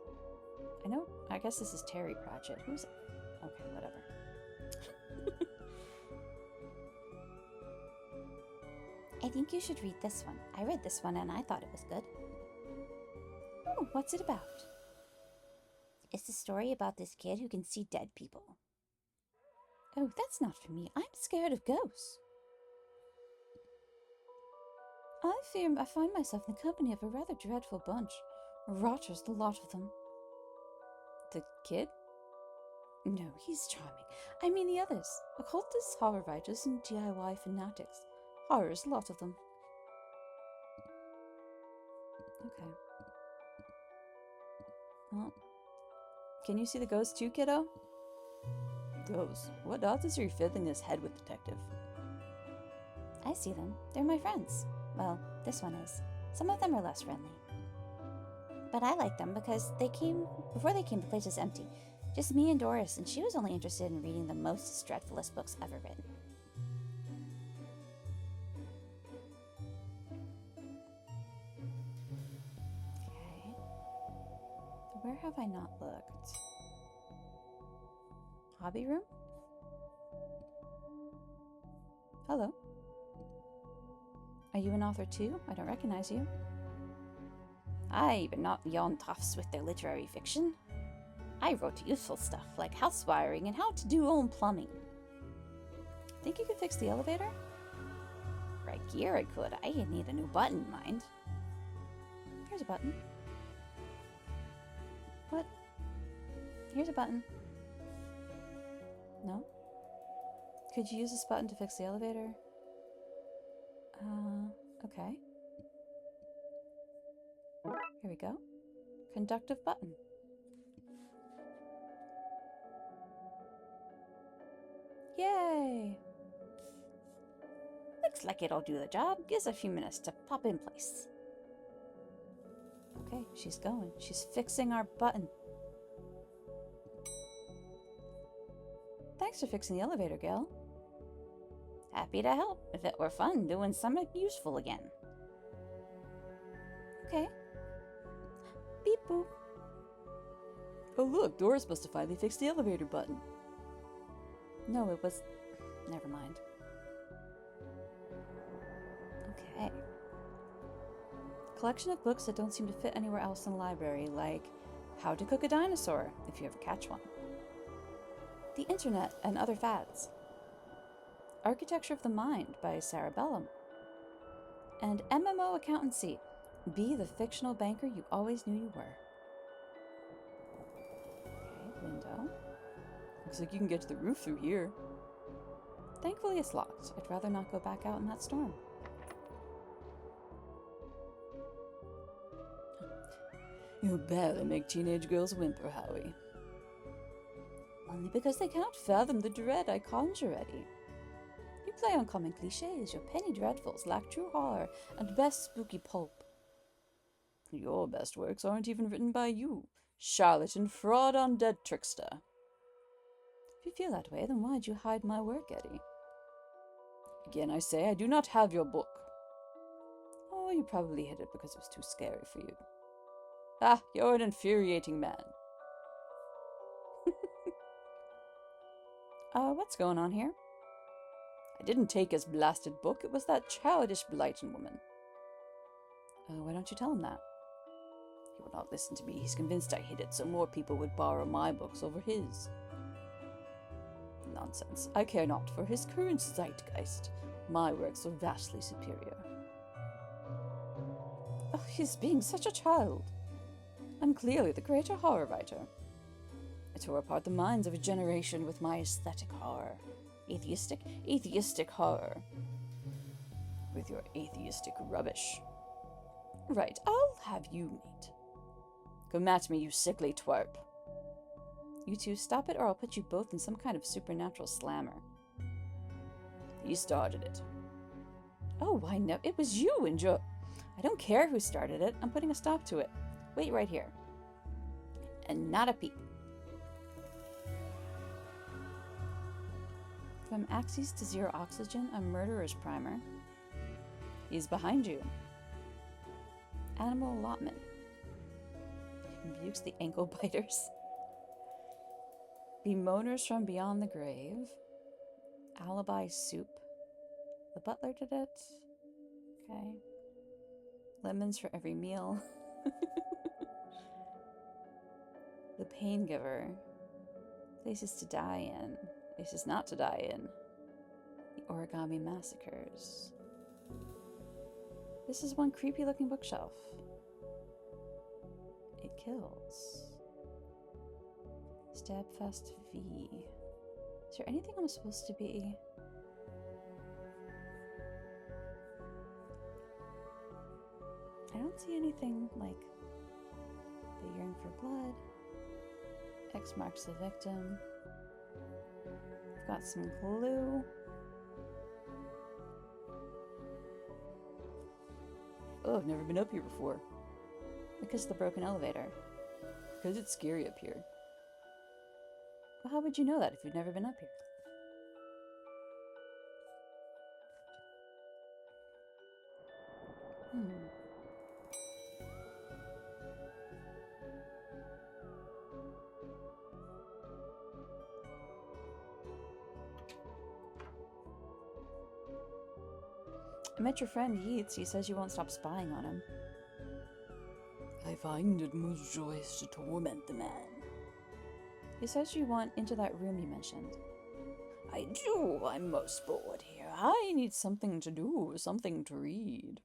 I guess this is Terry Pratchett. Who's... Okay, whatever. I think you should read this one. I read this one and I thought it was good. Oh, what's it about? It's a story about this kid who can see dead people. Oh, that's not for me. I'm scared of ghosts. I fear I find myself in the company of a rather dreadful bunch. Rotters, the lot of them. The kid? No, he's charming. I mean the others. Occultists, horror writers, and DIY fanatics. Horrors, a lot of them. Okay. Well, can you see the ghosts too, kiddo? Ghosts? What odds are you filling his head with, detective? I see them. They're my friends. Well, this one is. Some of them are less friendly. But I like them because before they came, the place was empty. Just me and Doris, and she was only interested in reading the most dreadfulest books ever written. Okay. Where have I not looked? Hobby room? Hello. Are you an author too? I don't recognize you. Aye, but not yon toffs with their literary fiction. I wrote useful stuff like house wiring and how to do own plumbing. Think you could fix the elevator? Right here I could. I need a new button, mind. Here's a button. What? Here's a button. No? Could you use this button to fix the elevator? Okay. Here we go. Conductive button. Yay! Looks like it'll do the job. Gives a few minutes to pop in place. Okay, she's going. She's fixing our button. Thanks for fixing the elevator, gal. Happy to help. If it were fun doing something useful again. Okay. Beep boop. Oh look, Doris must have finally fixed the elevator button. No, it was... Never mind. Okay. Collection of books that don't seem to fit anywhere else in the library, like How to Cook a Dinosaur, if you ever catch one. The Internet and Other Fads. Architecture of the Mind by Sarah Bellum. And MMO Accountancy. Be the fictional banker you always knew you were. Okay, window. Looks like you can get to the roof through here. Thankfully it's locked. I'd rather not go back out in that storm. You barely make teenage girls whimper, Howie. Only because they cannot fathom the dread I conjure, Eddie. You play on common cliches, your penny dreadfuls lack true horror and best spooky pulp. Your best works aren't even written by you, charlatan, fraud, undead trickster. If you feel that way, then why'd you hide my work, Eddie? Again, I say I do not have your book. Oh, you probably hid it because it was too scary for you. Ah, you're an infuriating man. What's going on here? I didn't take his blasted book. It was that childish Blighton woman. Why don't you tell him that? He will not listen to me. He's convinced I hid it so more people would borrow my books over his. Nonsense. I care not for his current zeitgeist. My works are vastly superior. Oh, he's being such a child. I'm clearly the greater horror writer. I tore apart the minds of a generation with my aesthetic horror. Atheistic horror. With your atheistic rubbish. Right, I'll have you, mate. Come at me, you sickly twerp. You two, stop it or I'll put you both in some kind of supernatural slammer. He started it. Oh, I know. It was you and Joe. I don't care who started it. I'm putting a stop to it. Wait right here. And not a peep. From axes to zero oxygen, a murderer's primer. He's behind you. Animal allotment. Rebukes the ankle biters. Bemoaners from beyond the grave. Alibi soup. The butler did it. Okay. Lemons for every meal. The pain giver. Places to die in. Places not to die in. The origami massacres. This is one creepy looking bookshelf. It kills. Stabfest V. Is there anything I'm supposed to be? I don't see anything like the yearn for blood. X marks the victim. I've got some glue. Oh, I've never been up here before. Because of the broken elevator. Because it's scary up here. Well, how would you know that if you've never been up here? I met your friend Yeats. He says you won't stop spying on him. I find it most joyous to torment the man. He says you want into that room you mentioned. I do. I'm most bored here. I need something to do, something to read.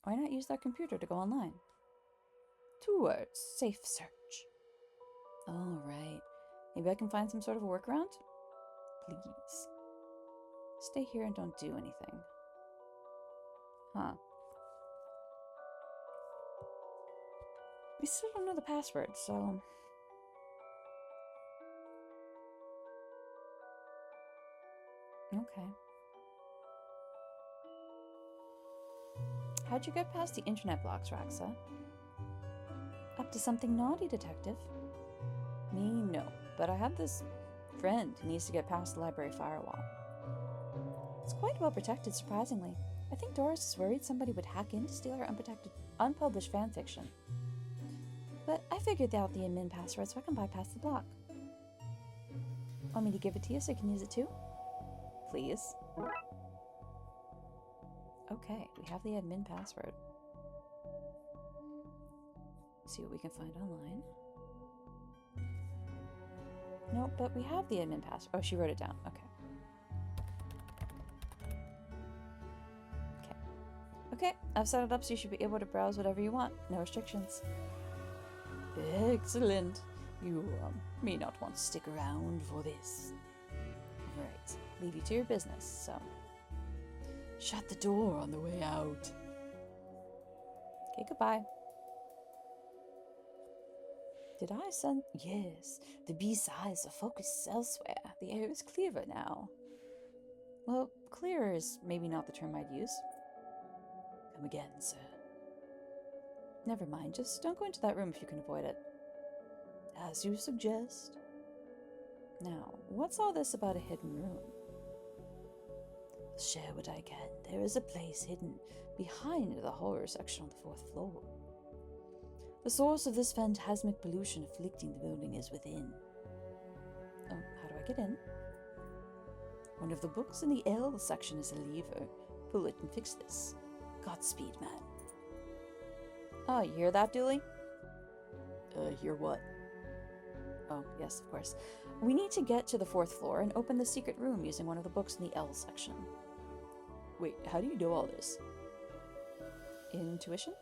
Why not use their computer to go online? 2 words. Safe search. All right. Maybe I can find some sort of a workaround? Please. Stay here and don't do anything. Huh. We still don't know the password, so... Okay. How'd you get past the internet blocks, Raxa? Up to something naughty, Detective. Me, no. But I have this friend who needs to get past the library firewall. It's quite well protected, surprisingly. I think Doris is worried somebody would hack in to steal her unpublished fanfiction. But I figured out the admin password so I can bypass the block. Want me to give it to you so you can use it too? Please. Okay, we have the admin password. See what we can find online. No, but we have the admin password. Oh, she wrote it down. Okay. Okay, I've set it up so you should be able to browse whatever you want. No restrictions. Excellent. You may not want to stick around for this. Right. Leave you to your business, so. Shut the door on the way out. Okay, goodbye. Did I send? Yes, the B-sides are focused elsewhere. The air is clearer now. Well, clearer is maybe not the term I'd use. Come again, sir. Never mind, just don't go into that room if you can avoid it. As you suggest. Now, what's all this about a hidden room? Share what I can. There is a place hidden behind the horror section on the 4th floor. The source of this phantasmic pollution afflicting the building is within. Oh, how do I get in? One of the books in the L section is a lever. Pull it and fix this. Godspeed, man. Oh, you hear that, Dooley? Hear what? Oh, yes, of course. We need to get to the 4th floor and open the secret room using one of the books in the L section. Wait, how do you know all this? Intuition?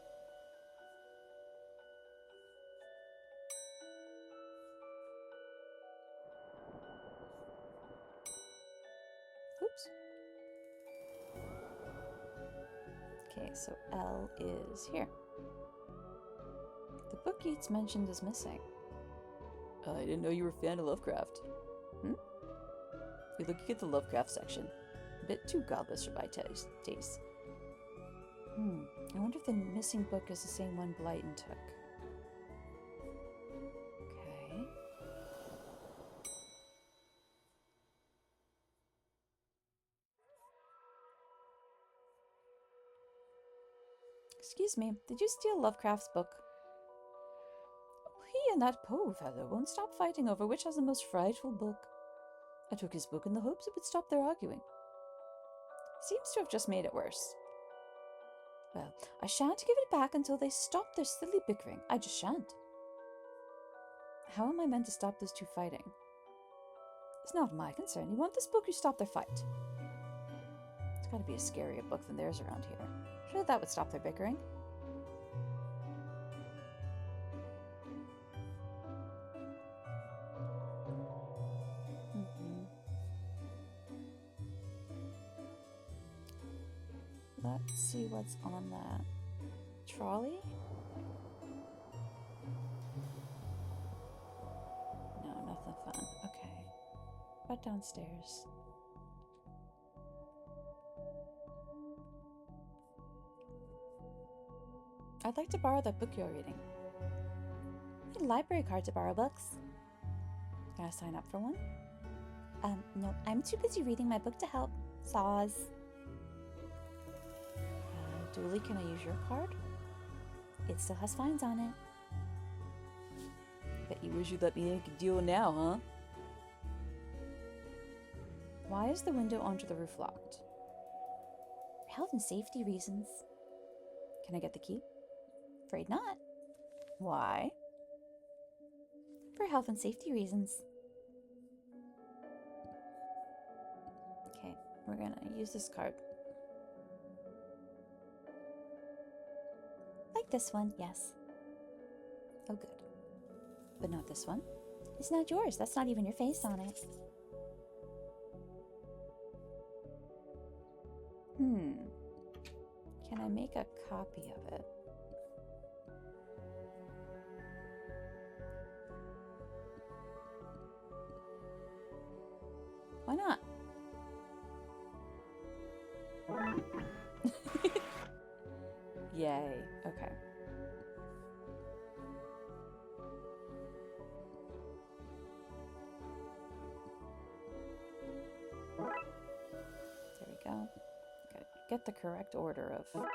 Oops. Okay, so L is here. The book Yeats mentioned is missing. I didn't know you were a fan of Lovecraft. You're looking at the Lovecraft section. A bit too godless for my taste. I wonder if the missing book is the same one Blyton took. Okay. Excuse me, did you steal Lovecraft's book? He and that Poe fellow won't stop fighting over which has the most frightful book. I took his book in the hopes it would stop their arguing. Seems to have just made it worse. Well, I shan't give it back until they stop their silly bickering. I just shan't. How am I meant to stop those two fighting? It's not my concern. You want this book, you stop their fight. It's gotta be a scarier book than theirs around here. Sure, that would stop their bickering. Let's see what's on that trolley. No, nothing fun. Okay. But downstairs. I'd like to borrow that book you're reading. I need a library card to borrow books. Can I sign up for one? No, I'm too busy reading my book to help. Saws. Dooley, can I use your card? It still has fines on it. Bet you wish you'd let me make a deal now, huh? Why is the window onto the roof locked? For health and safety reasons. Can I get the key? Afraid not. Why? For health and safety reasons. Okay, we're gonna use this card. Like this one, yes. Oh, good. But not this one. It's not yours. That's not even your face on it. Can I make a copy of it? Why not? Yay. Okay. There we go. Okay. Get the correct order of... Okay.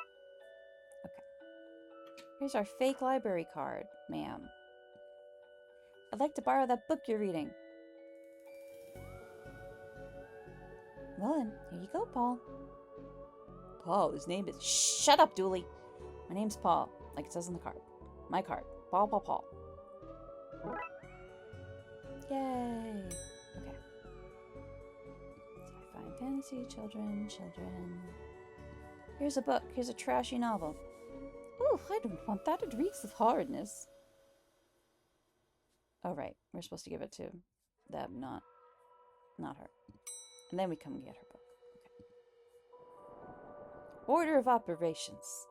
Here's our fake library card, ma'am. I'd like to borrow that book you're reading. Well then, here you go, Paul. Paul, his name is... Shut up, Dooley. My name's Paul, like it says on the card. My card. Paul, Paul, Paul. Yay. Okay. Sci-fi and fantasy, children. Here's a book. Here's a trashy novel. Ooh, I don't want that. It reeks of horridness. Oh, right. We're supposed to give it to them, not her. And then we come and get her book. Okay. Order of operations.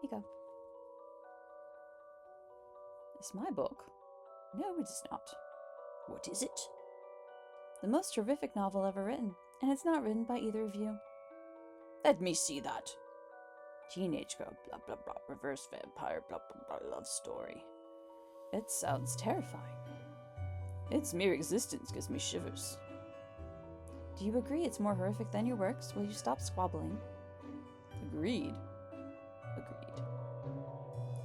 Here you go. It's my book. No, it is not. What is it? The most horrific novel ever written, and it's not written by either of you. Let me see that. Teenage girl, blah blah blah, reverse vampire, blah blah blah, love story. It sounds terrifying. Its mere existence gives me shivers. Do you agree it's more horrific than your works? Will you stop squabbling? Agreed.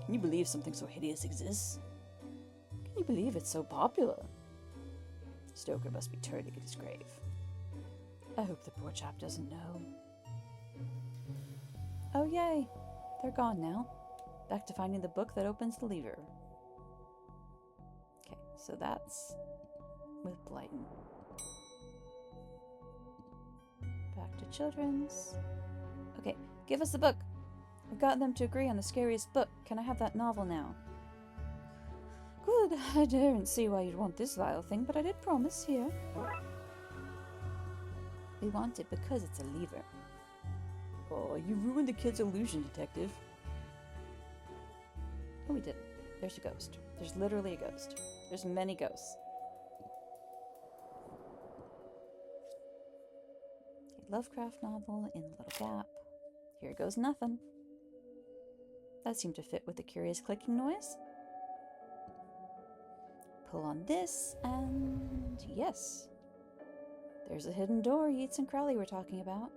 Can you believe something so hideous exists? Can you believe it's so popular? Stoker must be turning in his grave. I hope the poor chap doesn't know. Oh yay, they're gone now. Back to finding the book that opens the lever. Okay, so that's with Blighton. Back to children's. Okay, give us the book. I've got them to agree on the scariest book. Can I have that novel now? Good, I daren't see why you'd want this vile thing, but I did promise. Here. We want it because it's a lever. Oh, you ruined the kid's illusion, Detective. Oh, we didn't. There's a ghost. There's literally a ghost. There's many ghosts. Okay, Lovecraft novel in the little gap. Here goes nothing. That seemed to fit with the curious clicking noise. Pull on this, and yes. There's a hidden door Yeats and Crowley were talking about.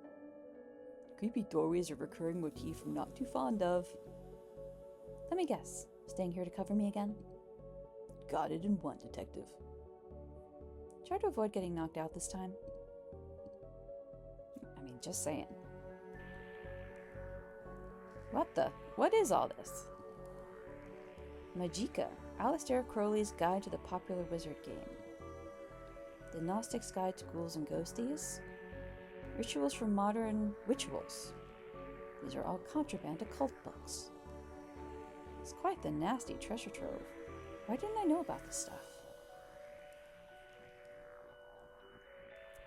Creepy doorways are a recurring motif I'm not too fond of. Let me guess. Staying here to cover me again? Got it in one, detective. Try to avoid getting knocked out this time. I mean, just saying. What is all this? Magica, Aleister Crowley's Guide to the Popular Wizard Game. The Gnostic's Guide to Ghouls and Ghosties. Rituals for Modern Rituals. These are all contraband occult books. It's quite the nasty treasure trove. Why didn't I know about this stuff?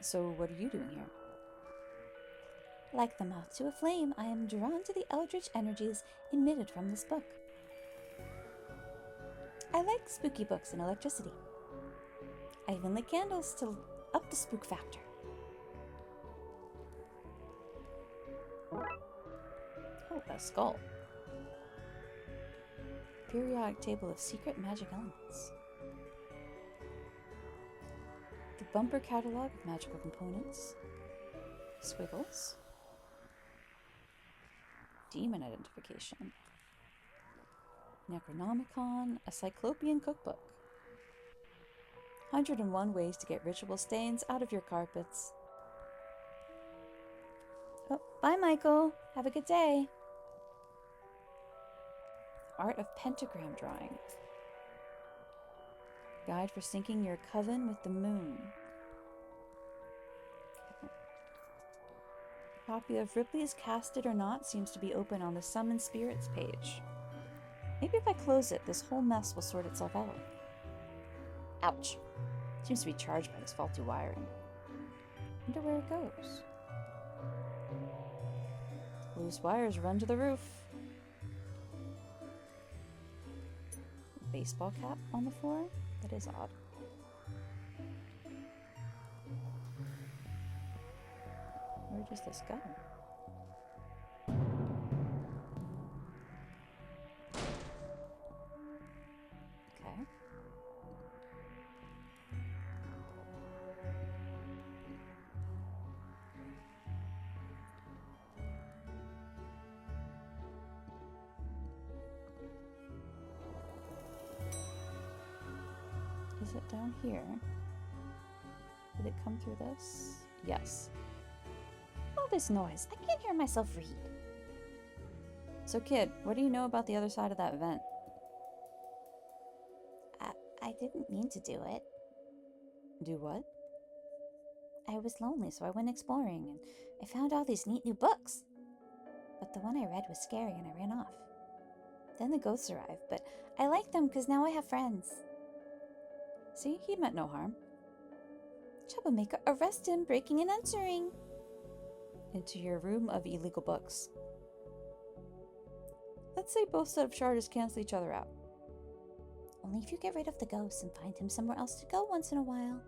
So what are you doing here? Like the moth to a flame, I am drawn to the eldritch energies emitted from this book. I like spooky books and electricity. I even lit candles to up the spook factor. Oh, a skull. Periodic table of secret magic elements. The bumper catalog of magical components. Squiggles. Demon identification. Necronomicon, a Cyclopean cookbook. 101 ways to get ritual stains out of your carpets. Oh, bye, Michael. Have a good day. Art of pentagram drawing. Guide for syncing your coven with the moon. Copy of Ripley's Cast It or Not seems to be open on the Summon Spirits page. Maybe if I close it, this whole mess will sort itself out. Ouch. Seems to be charged by this faulty wiring. Wonder where it goes. Loose wires run to the roof. Baseball cap on the floor? That is odd. Where does this go? Okay. Is it down here? Did it come through this? Yes. All this noise. I can't hear myself read. So, kid, what do you know about the other side of that vent? I didn't mean to do it. Do what? I was lonely, so I went exploring, and I found all these neat new books. But the one I read was scary, and I ran off. Then the ghosts arrived, but I like them because now I have friends. See, he meant no harm. Troublemaker, arrest him, breaking and entering. Into your room of illegal books. Let's say both set of charges cancel each other out. Only if you get rid of the ghost and find him somewhere else to go once in a while.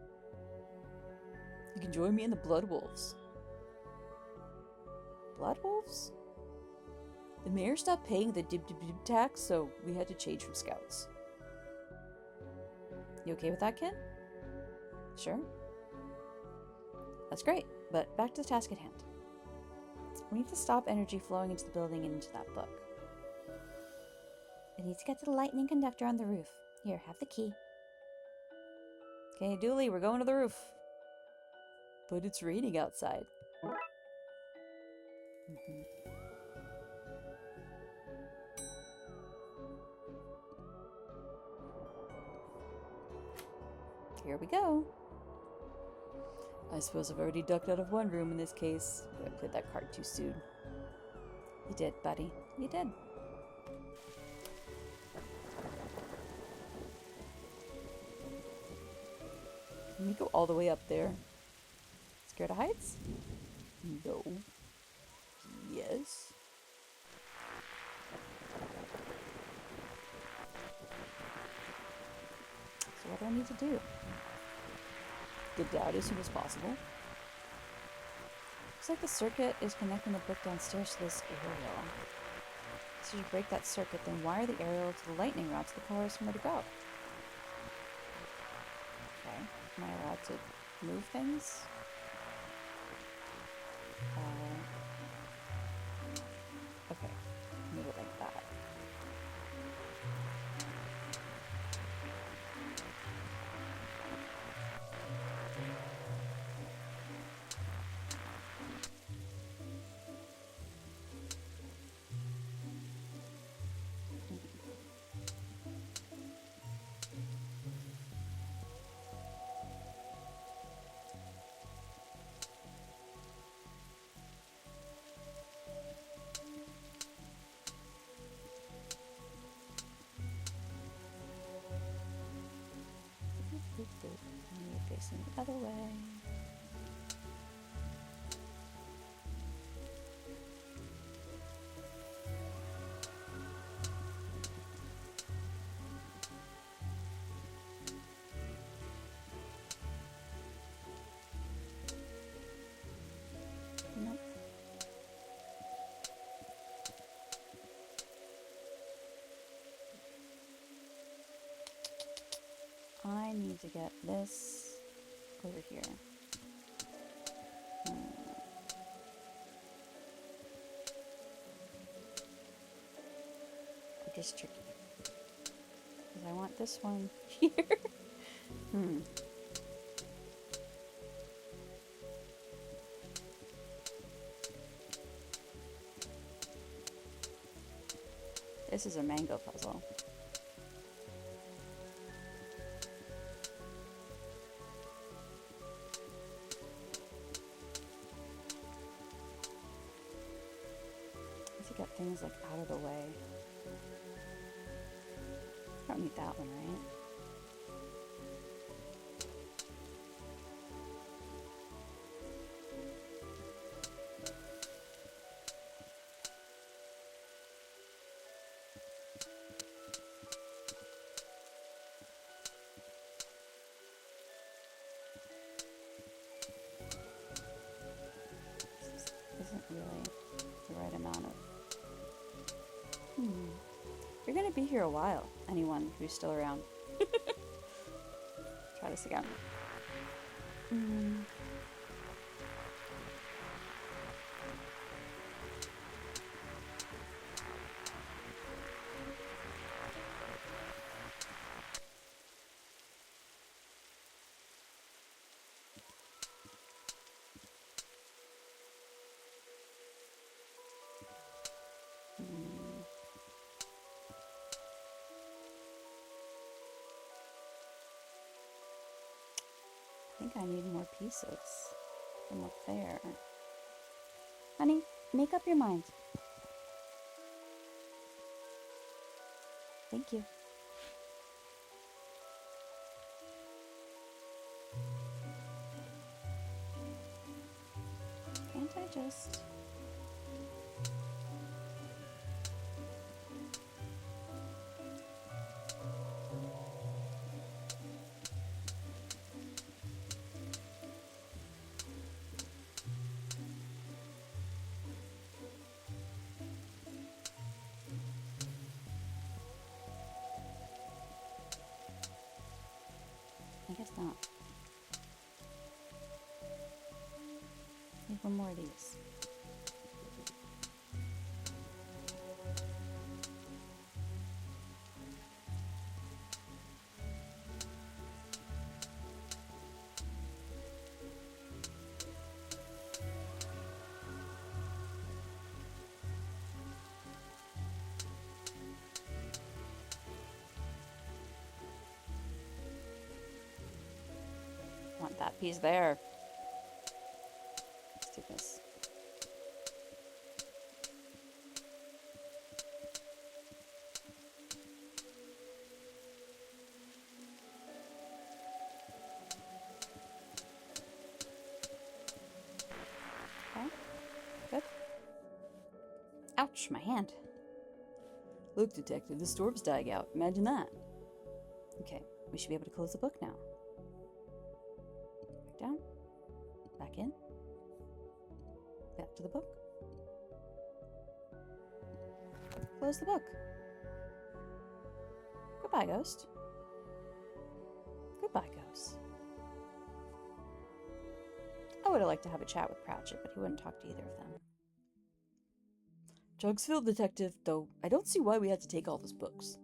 You can join me in the Blood Wolves. Blood Wolves? The mayor stopped paying the dib-dib-dib tax, so we had to change from scouts. You okay with that, kid? Sure. That's great, but back to the task at hand. We need to stop energy flowing into the building and into that book. I need to get to the lightning conductor on the roof. Here, have the key. Okay, Dooley, we're going to the roof. But it's raining outside. Here we go. I suppose I've already ducked out of one room in this case, but I played that card too soon. You did, buddy. You did. Can we go all the way up there? Scared of heights? No. Yes. So what do I need to do? Get down as soon as possible. Looks like the circuit is connecting the book downstairs to this aerial. So you break that circuit, then wire the aerial to the lightning rod so the power has somewhere to go. Okay. Am I allowed to move things? facing the other way. Nope. I need to get this over here. Which is tricky. Because I want this one here. This is a mango puzzle. To get things like out of the way. I don't need that one, right? This isn't really the right amount of... You're gonna be here a while, anyone who's still around. Try this again. I think I need more pieces from up there. Honey, make up your mind. Thank you. Can't I just... I guess not. Need one more of these. Want that piece there. Let's do this. Okay, good. Ouch, my hand. Look, Detective, the storm's dying out. Imagine that. Okay, we should be able to close the book now. Back down. Back in. Back to the book. Close the book. Goodbye, ghost. Goodbye, ghost. I would have liked to have a chat with Pratchett, but he wouldn't talk to either of them. Jugsville, Detective, though I don't see why we had to take all those books.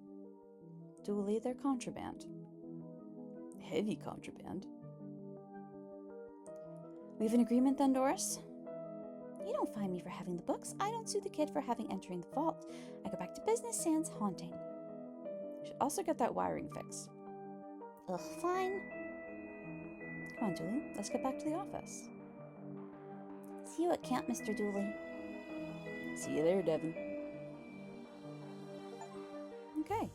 Dooley, they're contraband. Heavy contraband. We have an agreement then, Doris? You don't fine me for having the books. I don't sue the kid for having entering the vault. I go back to business sans haunting. Should also get that wiring fixed. Ugh, fine. Come on, Dooley. Let's get back to the office. See you at camp, Mr. Dooley. See you there, Devin. Okay.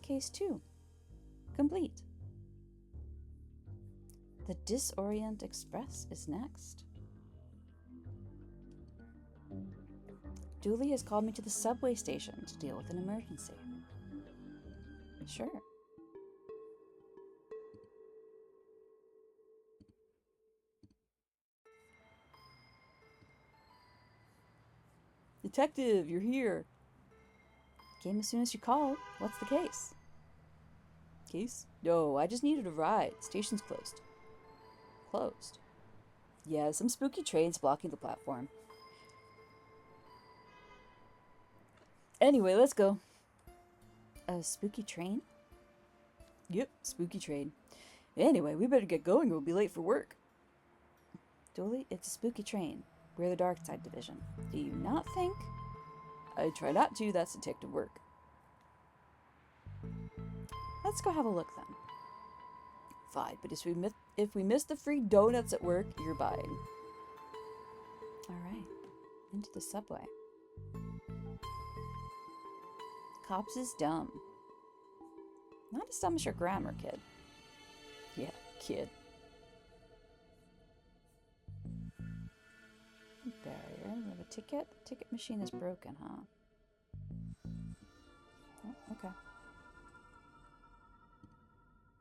Case 2. Complete. The Disorient Express is next. Dooley has called me to the subway station to deal with an emergency. Sure. Detective, you're here. Came as soon as you called. What's the case? Case? No, I just needed a ride. Station's closed. Closed. Yeah, some spooky trains blocking the platform. Anyway, let's go. A spooky train? Yep, spooky train. Anyway, we better get going or we'll be late for work. Dooley, it's a spooky train. We're the Darkside Division. Do you not think? I try not to, that's detective work. Let's go have a look then. Fine, but if we miss the free donuts at work, you're buying. Alright, into the subway. Cops is dumb. Not as dumb as your grammar, kid. Yeah, kid. Barrier, we have a ticket. The ticket machine is broken, huh? Oh, okay.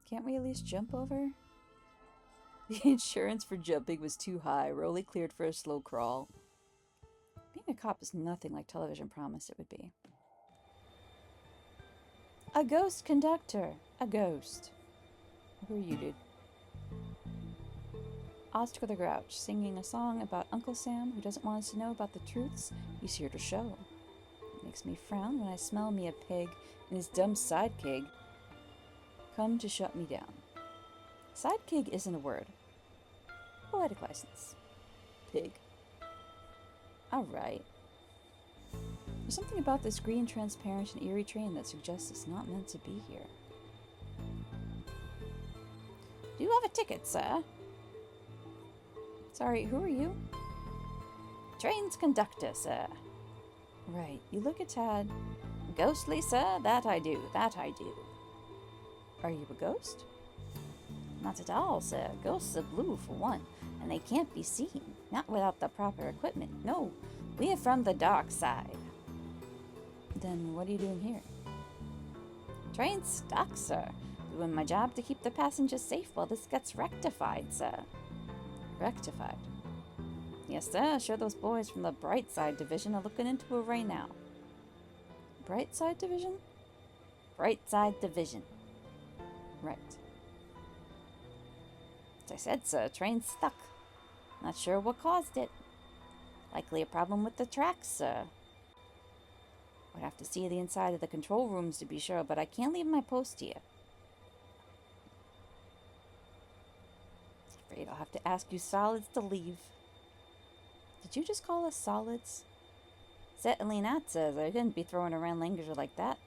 Can't we at least jump over? The insurance for jumping was too high. We're only cleared for a slow crawl. Being a cop is nothing like television promised it would be. A ghost conductor. A ghost. Who are you, dude? Oscar the Grouch, singing a song about Uncle Sam who doesn't want us to know about the truths he's here to show. It makes me frown when I smell me a pig and his dumb sidekick come to shut me down. Sidekick isn't a word. Poetic license. Pig. Alright. There's something about this green, transparent, and eerie train that suggests it's not meant to be here. Do you have a ticket, sir? Sorry, who are you? Train's conductor, sir. Right, you look a tad ghostly, sir. That I do, that I do. Are you a ghost? Not at all, sir. Ghosts are blue, for one, and they can't be seen. Not without the proper equipment. No, we are from the dark side. Then what are you doing here? Train's stuck, sir. Doing my job to keep the passengers safe while this gets rectified, sir. Rectified? Yes, sir. Sure, those boys from the Brightside Division are looking into it right now. Brightside Division? Brightside Division. Right. As I said, sir, train's stuck. Not sure what caused it. Likely a problem with the tracks, sir. Would have to see the inside of the control rooms to be sure, but I can't leave my post here. Afraid I'll have to ask you solids to leave. Did you just call us solids? Certainly not, sir. I couldn't be throwing around language like that.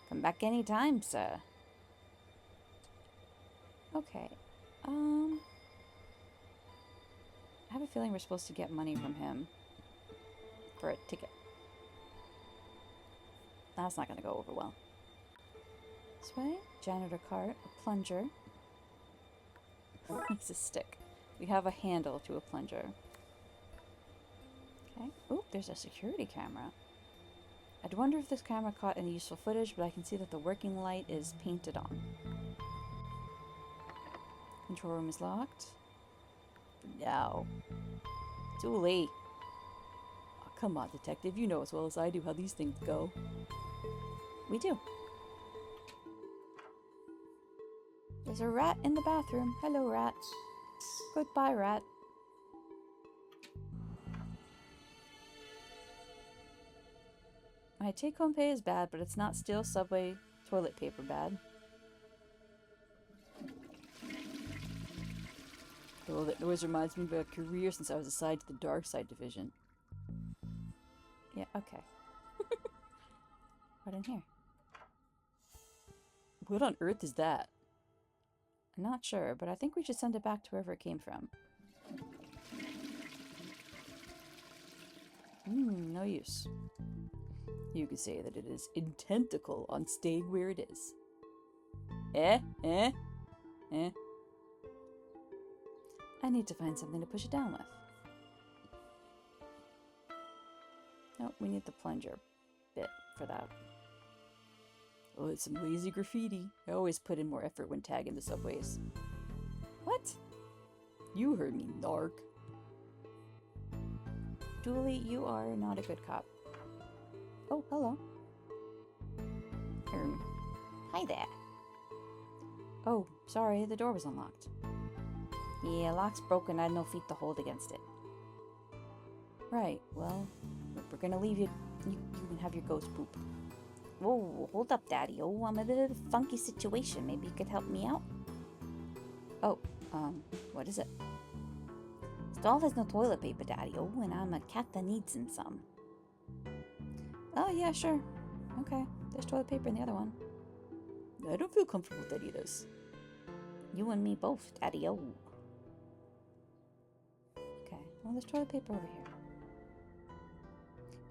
Come back any time, sir. Okay. I have a feeling we're supposed to get money from him for a ticket. That's not going to go over well. This way, janitor cart, a plunger. It's a stick. We have a handle to a plunger. Okay. Oop, there's a security camera. I'd wonder if this camera caught any useful footage, but I can see that the working light is painted on. Control room is locked. No. Too late. Oh, come on, detective. You know as well as I do how these things go. We do. There's a rat in the bathroom. Hello, rat. Goodbye, rat. My take-home pay is bad, but it's not still subway toilet paper bad. Oh, that noise reminds me of a career since I was assigned to the Darkside Division. Yeah, okay. What in here? What on earth is that? I'm not sure, but I think we should send it back to wherever it came from. No use. You could say that it is intentical on staying where it is. Eh? Eh? Eh? I need to find something to push it down with. Oh, we need the plunger bit for that. Oh, it's some lazy graffiti. I always put in more effort when tagging the subways. What? You heard me, narc. Julie, you are not a good cop. Oh, hello. Hi there. Oh, sorry, the door was unlocked. Yeah, lock's broken. I had no feet to hold against it. Right, well, we're gonna leave you. You can have your ghost poop. Whoa, hold up, Daddy. Oh, I'm in a little funky situation. Maybe you could help me out? Oh, what is it? Stall has no toilet paper, Daddy. Oh, and I'm a cat that needs some. Oh, yeah, sure. Okay, there's toilet paper in the other one. I don't feel comfortable with any of this. You and me both, Daddy. Oh. Okay, well, there's toilet paper over here.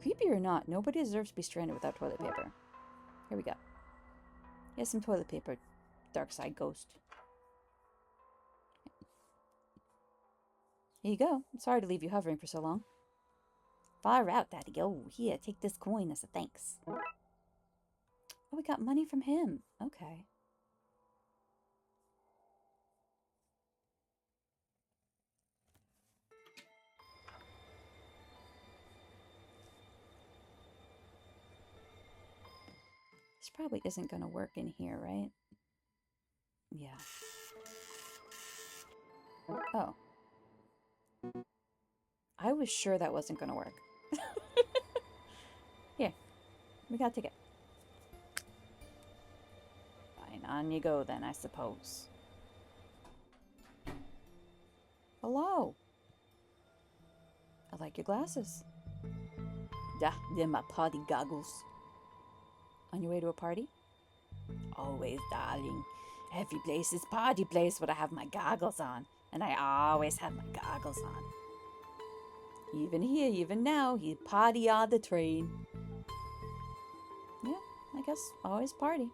Creepy or not, nobody deserves to be stranded without toilet paper. Here we go. Here's some toilet paper, Darkside Ghost. Here you go. I'm sorry to leave you hovering for so long. Far out, Daddy. Oh, here, take this coin as a thanks. Oh, we got money from him. Okay. This probably isn't going to work in here, right? Yeah. Oh. I was sure that wasn't going to work. Here. We got a ticket. Fine, on you go then, I suppose. Hello. I like your glasses. Yeah, they're my party goggles. On your way to a party? Always, darling. Every place is party place when I have my goggles on. And I always have my goggles on. Even here, even now, he party on the train. Yeah, I guess always party.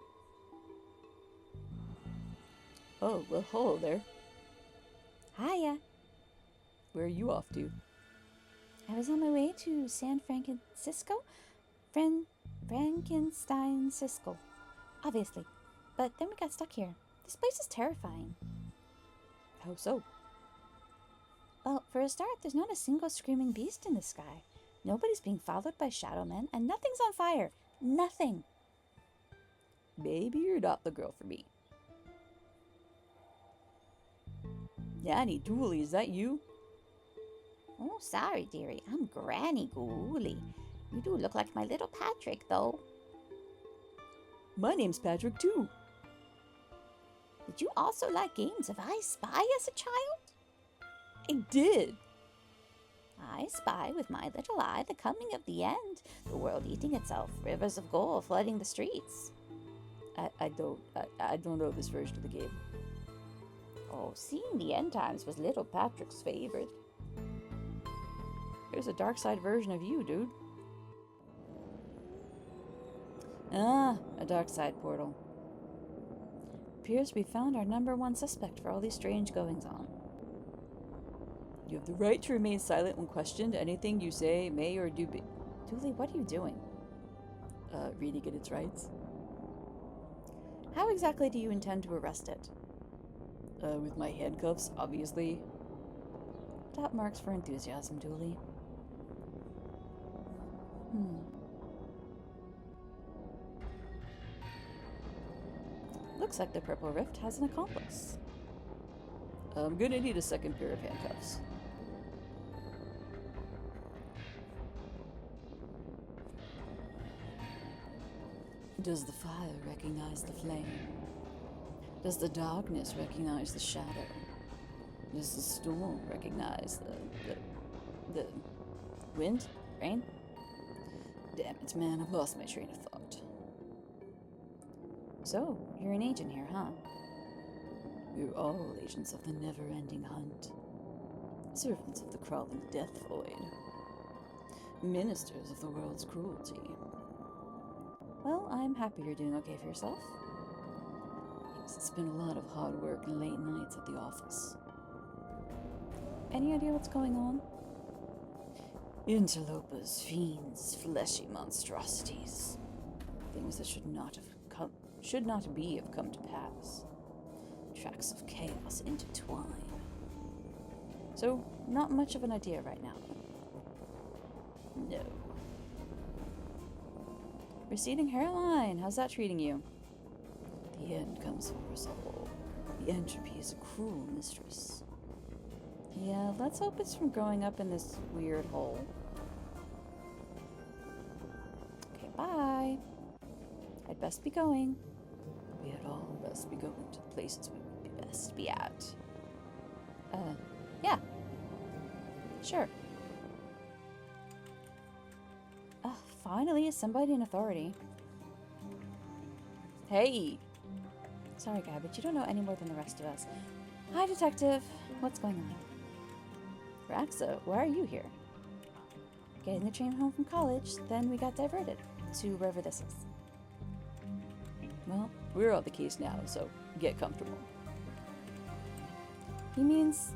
Oh, well, hello there. Hiya. Where are you off to? I was on my way to San Francisco? Frankenstein Cisco. Obviously. But then we got stuck here. This place is terrifying. How so? Well, for a start, there's not a single screaming beast in the sky. Nobody's being followed by shadow men, and nothing's on fire. Nothing. Maybe you're not the girl for me. Nanny Dooley, is that you? Oh, sorry, dearie. I'm Granny Ghoulie. You do look like my little Patrick, though. My name's Patrick, too. Did you also like games of I Spy as a child? I did. I spy with my little eye the coming of the end, the world eating itself, rivers of gold flooding the streets. I don't know this version of the game. Oh, seeing the end times was little Patrick's favorite. There's a dark side version of you, dude. Ah, a dark side portal. Appears we found our #1 suspect for all these strange goings-on. You have the right to remain silent when questioned. Anything you say may or do be... Dooley, what are you doing? Reading it its rights. How exactly do you intend to arrest it? With my handcuffs, obviously. Top marks for enthusiasm, Dooley. Looks like the Purple Rift has an accomplice. I'm gonna need a second pair of handcuffs. Does the fire recognize the flame? Does the darkness recognize the shadow? Does the storm recognize the wind? Rain? Damn it, man, I've lost my train of thought. So, you're an agent here, huh? We're all agents of the never-ending hunt. Servants of the crawling death void. Ministers of the world's cruelty. Well, I'm happy you're doing okay for yourself. It's been a lot of hard work and late nights at the office. Any idea what's going on? Interlopers, fiends, fleshy monstrosities. Things that should not be have come to pass. Tracks of chaos intertwine. So, not much of an idea right now. No. Receding hairline, how's that treating you? The end comes for us all. The entropy is a cruel mistress. Yeah, let's hope it's from growing up in this weird hole. Okay, bye. I'd best be going. We had all best be going to the places we would be best to be at. Yeah. Sure. Finally, somebody in authority. Hey! Sorry, guy, but you don't know any more than the rest of us. Hi, detective. What's going on? Raxa, why are you here? Getting the train home from college, then we got diverted to wherever this is. Well, we're on the case now, so get comfortable. He means...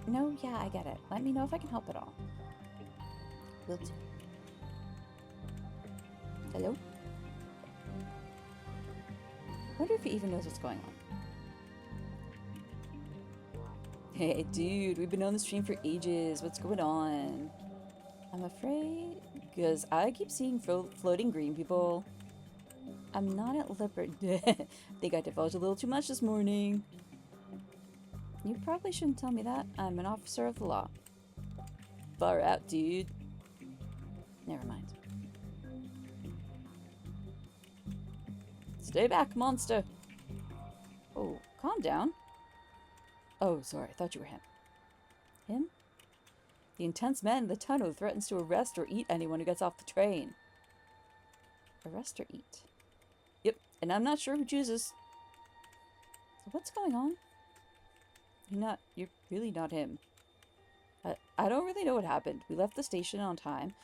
No, yeah, I get it. Let me know if I can help at all. Will do. Hello? Wonder if he even knows what's going on. Hey, dude, we've been on the stream for ages. What's going on? I'm afraid... Because I keep seeing floating green people. I'm not at liberty. Think I divulged a little too much this morning. You probably shouldn't tell me that. I'm an officer of the law. Far out, dude. Never mind. Stay back, monster. Oh, calm down. Oh, sorry. I thought you were him. Him? The intense man in the tunnel threatens to arrest or eat anyone who gets off the train. Arrest or eat? Yep, and I'm not sure who chooses. So what's going on? You're really not him. I don't really know what happened. We left the station on time,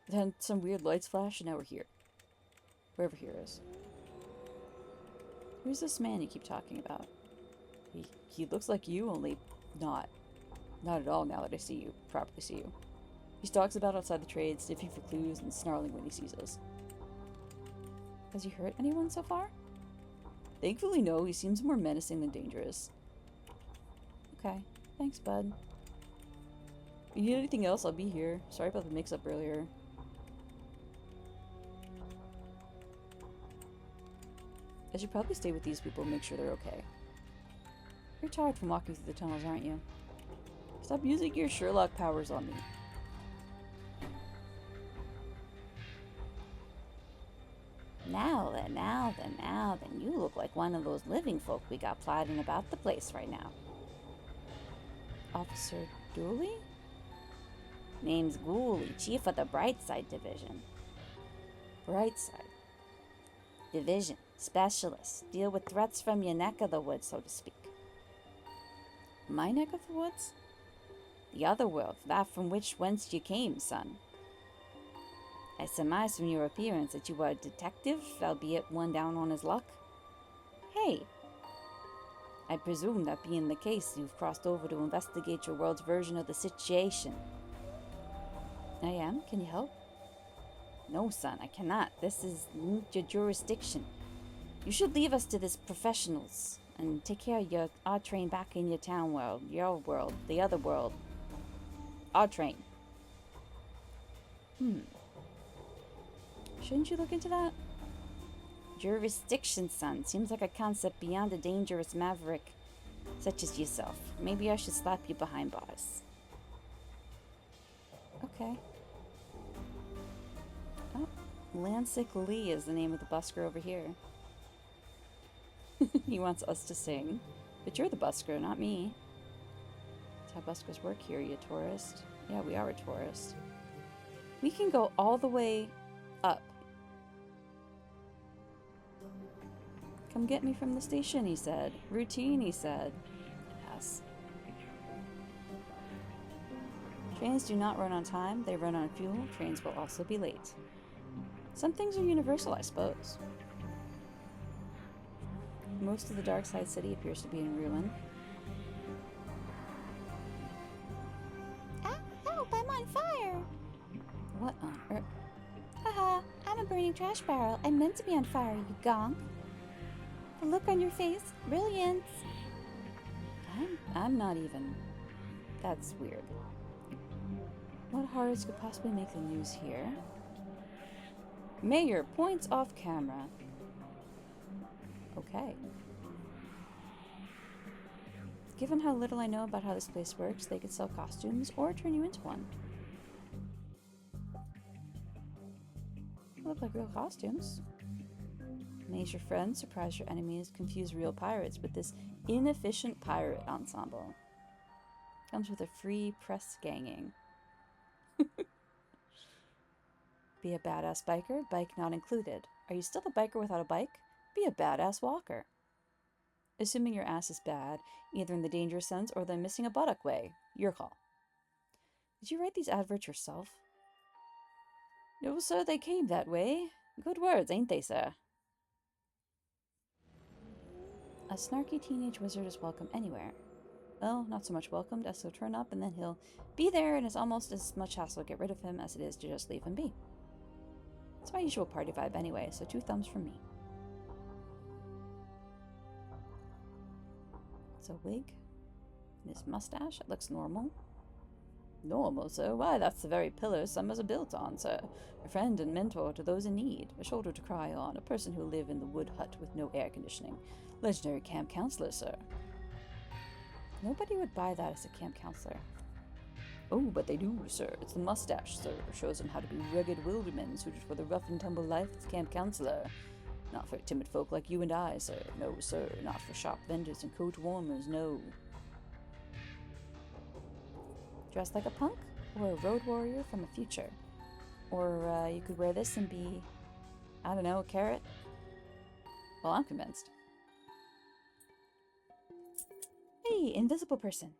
then some weird lights flashed, and now we're here. Wherever here is. Who's this man you keep talking about? He looks like you, only not at all now that I see you, properly see you. He stalks about outside the trade, sniffing for clues and snarling when he sees us. Has he hurt anyone so far? Thankfully, no. He seems more menacing than dangerous. Okay. Thanks, bud. If you need anything else, I'll be here. Sorry about the mix-up earlier. I should probably stay with these people and make sure they're okay. You're tired from walking through the tunnels, aren't you? Stop using your Sherlock powers on me. Now then, you look like one of those living folk we got plotting about the place right now. Officer Dooley? Name's Ghoulie, chief of the Brightside Division. Brightside. Division. Specialist. Deal with threats from your neck of the woods, so to speak. My neck of the woods? The other world, that from whence you came, son. I surmise from your appearance that you are a detective, albeit one down on his luck. Hey! I presume that being the case, you've crossed over to investigate your world's version of the situation. I am? Can you help? No, son, I cannot. This is your jurisdiction. You should leave us to this professionals and take care of our train back in your town world, your world, the other world. Our train. Shouldn't you look into that? Jurisdiction, son. Seems like a concept beyond a dangerous maverick such as yourself. Maybe I should slap you behind bars. Okay. Oh, Lancic Lee is the name of the busker over here. He wants us to sing. But you're the busker, not me. That's how buskers work here, you tourist. Yeah, we are a tourist. We can go all the way up. Come get me from the station, he said. Routine, he said. Yes. Trains do not run on time. They run on fuel. Trains will also be late. Some things are universal, I suppose. Most of the Darkside City appears to be in ruin. Ah, help, I'm on fire! What on earth? Haha, I'm a burning trash barrel. I'm meant to be on fire, you gonk. The look on your face, brilliant. I'm not even. That's weird. What horrors could possibly make the news here? Mayor points off camera. Okay. Given how little I know about how this place works, they could sell costumes or turn you into one. They look like real costumes. Amaze your friends, surprise your enemies, confuse real pirates with this inefficient pirate ensemble. Comes with a free press ganging. Be a badass biker, bike not included. Are you still a biker without a bike? Be a badass walker. Assuming your ass is bad, either in the danger sense or the missing a buttock way. Your call. Did you write these adverts yourself? No, sir, they came that way. Good words, ain't they, sir? A snarky teenage wizard is welcome anywhere. Well, not so much welcomed as he'll turn up and then he'll be there, and it's almost as much hassle to get rid of him as it is to just leave him be. It's my usual party vibe anyway, so 2 thumbs from me. It's a wig. And his mustache, it looks normal. Normal, sir? Why, that's the very pillar summers are built on, sir. A friend and mentor to those in need. A shoulder to cry on. A person who live in the wood hut with no air conditioning. Legendary camp counselor, sir. Nobody would buy that as a camp counselor. Oh, but they do, sir. It's the mustache, sir. Shows them how to be rugged wildermen suited for the rough and tumble life as camp counselor. Not for timid folk like you and I, sir. No, sir. Not for shop vendors and coat warmers, no. Dressed like a punk? Or a road warrior from the future? Or you could wear this and be, I don't know, a carrot? Well, I'm convinced. Hey, invisible person.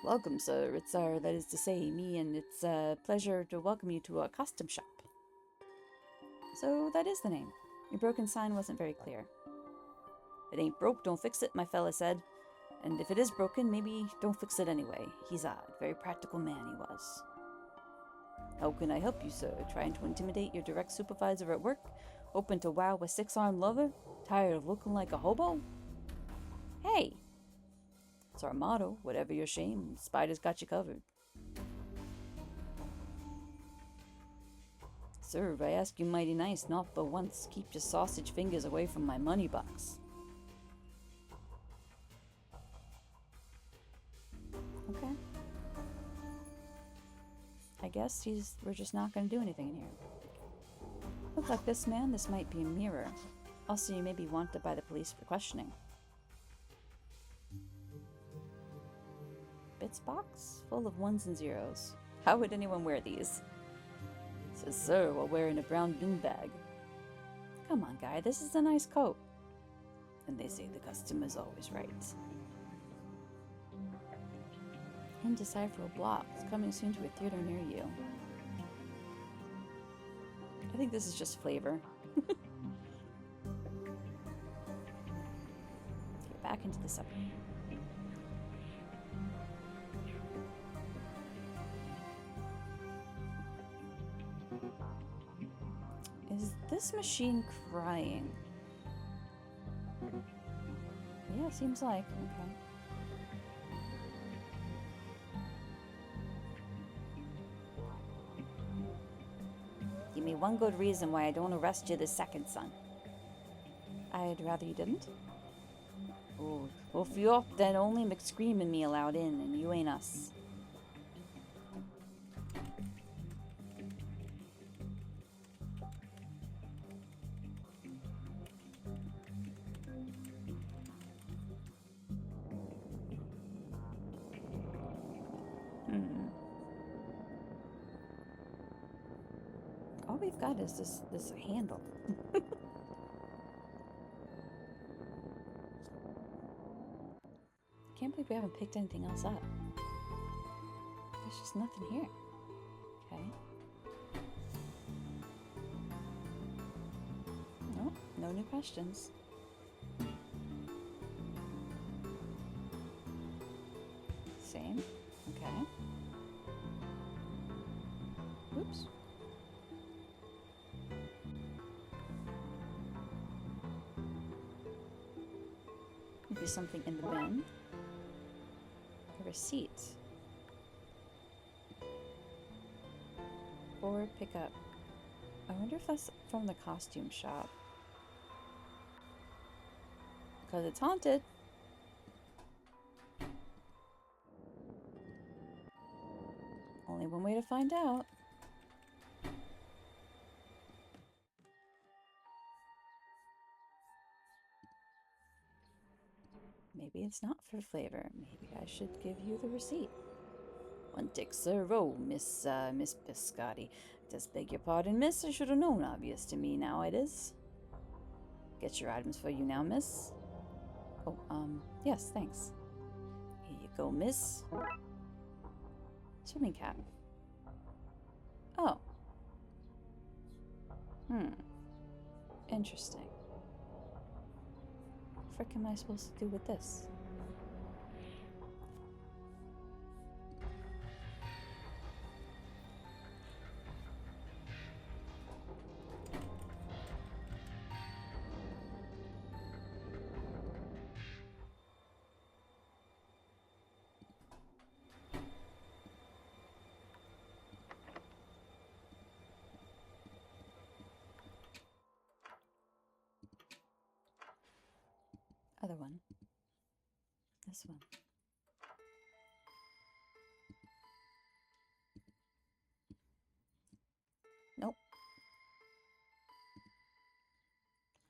Welcome, sir. It's that is to say, me, and it's a pleasure to welcome you to our custom shop. So that is the name. Your broken sign wasn't very clear. It ain't broke, don't fix it, my fella said. And if it is broken, maybe don't fix it anyway. He's odd. Very practical man he was. How can I help you, sir? Trying to intimidate your direct supervisor at work? Open to wow a 6-armed lover? Tired of looking like a hobo? Hey! It's our motto. Whatever your shame, Spider's got you covered. Sir, if I ask you mighty nice, not but once, keep your sausage fingers away from my money box. Okay. I guess we're just not going to do anything in here. Look like this man, this might be a mirror. Also, you may be wanted by the police for questioning. Bits box? Full of ones and zeros. How would anyone wear these? Says, sir, while wearing a brown bin bag. Come on, guy, this is a nice coat. And they say the customer's always right. Indecipherable blocks coming soon to a theater near you. I think this is just flavor. Get back into the subway. Is this machine crying? Yeah, seems like. Okay. Give me one good reason why I don't arrest you this second, son. I'd rather you didn't. Oh, well, if you're then only McScream and me allowed in, and you ain't us. All we've got is this handle. Can't believe we haven't picked anything else up. There's just nothing here. Okay. No, no new questions. Maybe something in the bin. A receipt. Or pickup. I wonder if that's from the costume shop. Because it's haunted. Only one way to find out. Maybe it's not for flavor. Maybe I should give you the receipt. One tick, sir. Oh, Miss Biscotti. Just beg your pardon, miss. I should have known. Obvious to me now it is. Get your items for you now, miss. Oh, yes, thanks. Here you go, miss. Swimming cap. Oh. Interesting. What the frick am I supposed to do with this? Other one. This one. Nope.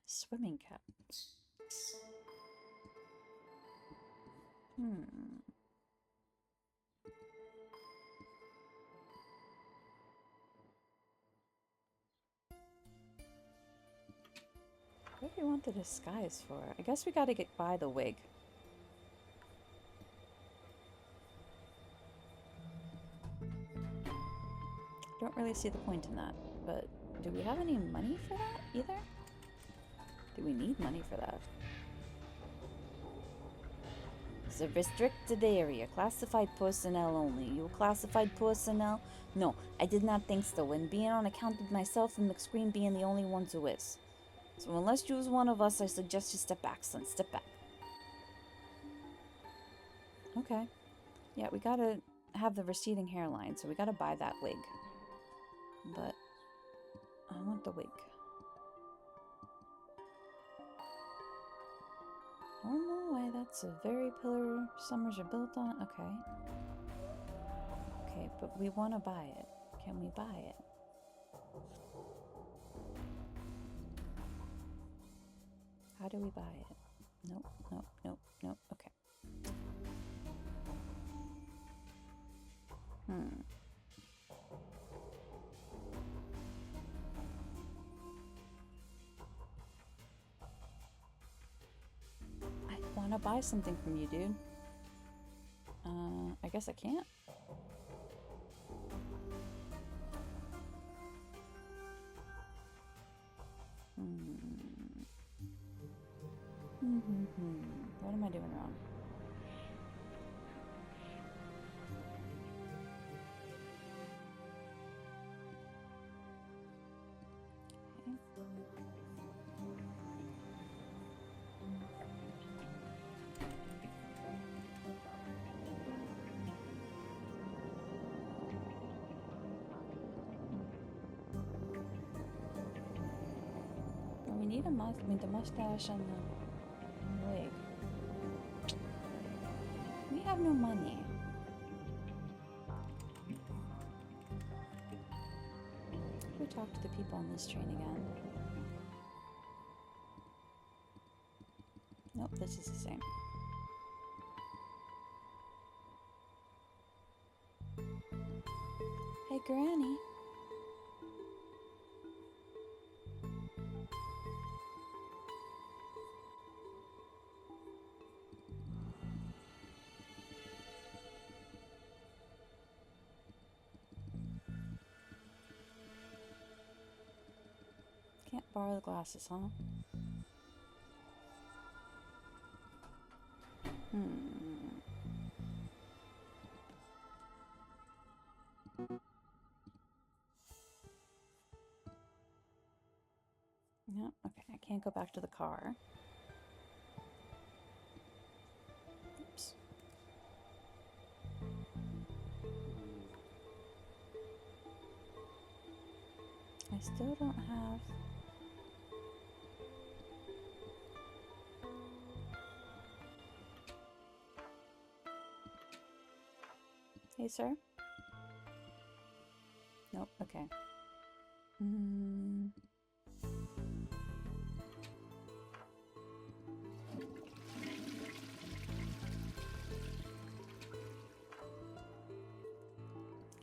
Swimming cap. What do you want the disguise for? I guess we gotta get by the wig. Don't really see the point in that, but do we have any money for that either? Do we need money for that? It's a restricted area. Classified personnel only. You classified personnel? No, I did not think so. And being on account of myself and McScreen being the only ones who is. So unless you's one of us, I suggest you step back, son. Step back. Okay. Yeah, we gotta have the receding hairline, so we gotta buy that wig. But I want the wig. Normal way, that's a very pillar summers are built on. Okay. Okay, but we want to buy it. Can we buy it? How do we buy it? Nope, nope, nope, nope. Okay. I want to buy something from you, dude. I guess I can't. What am I doing wrong? Well, we need the mustache and the wig. We have no money. Should we talk to the people on this train again? Nope, this is the same. Hey, Granny. Can't borrow the glasses, huh? No, okay, I can't go back to the car. I still don't have... Hey, sir? Nope, okay.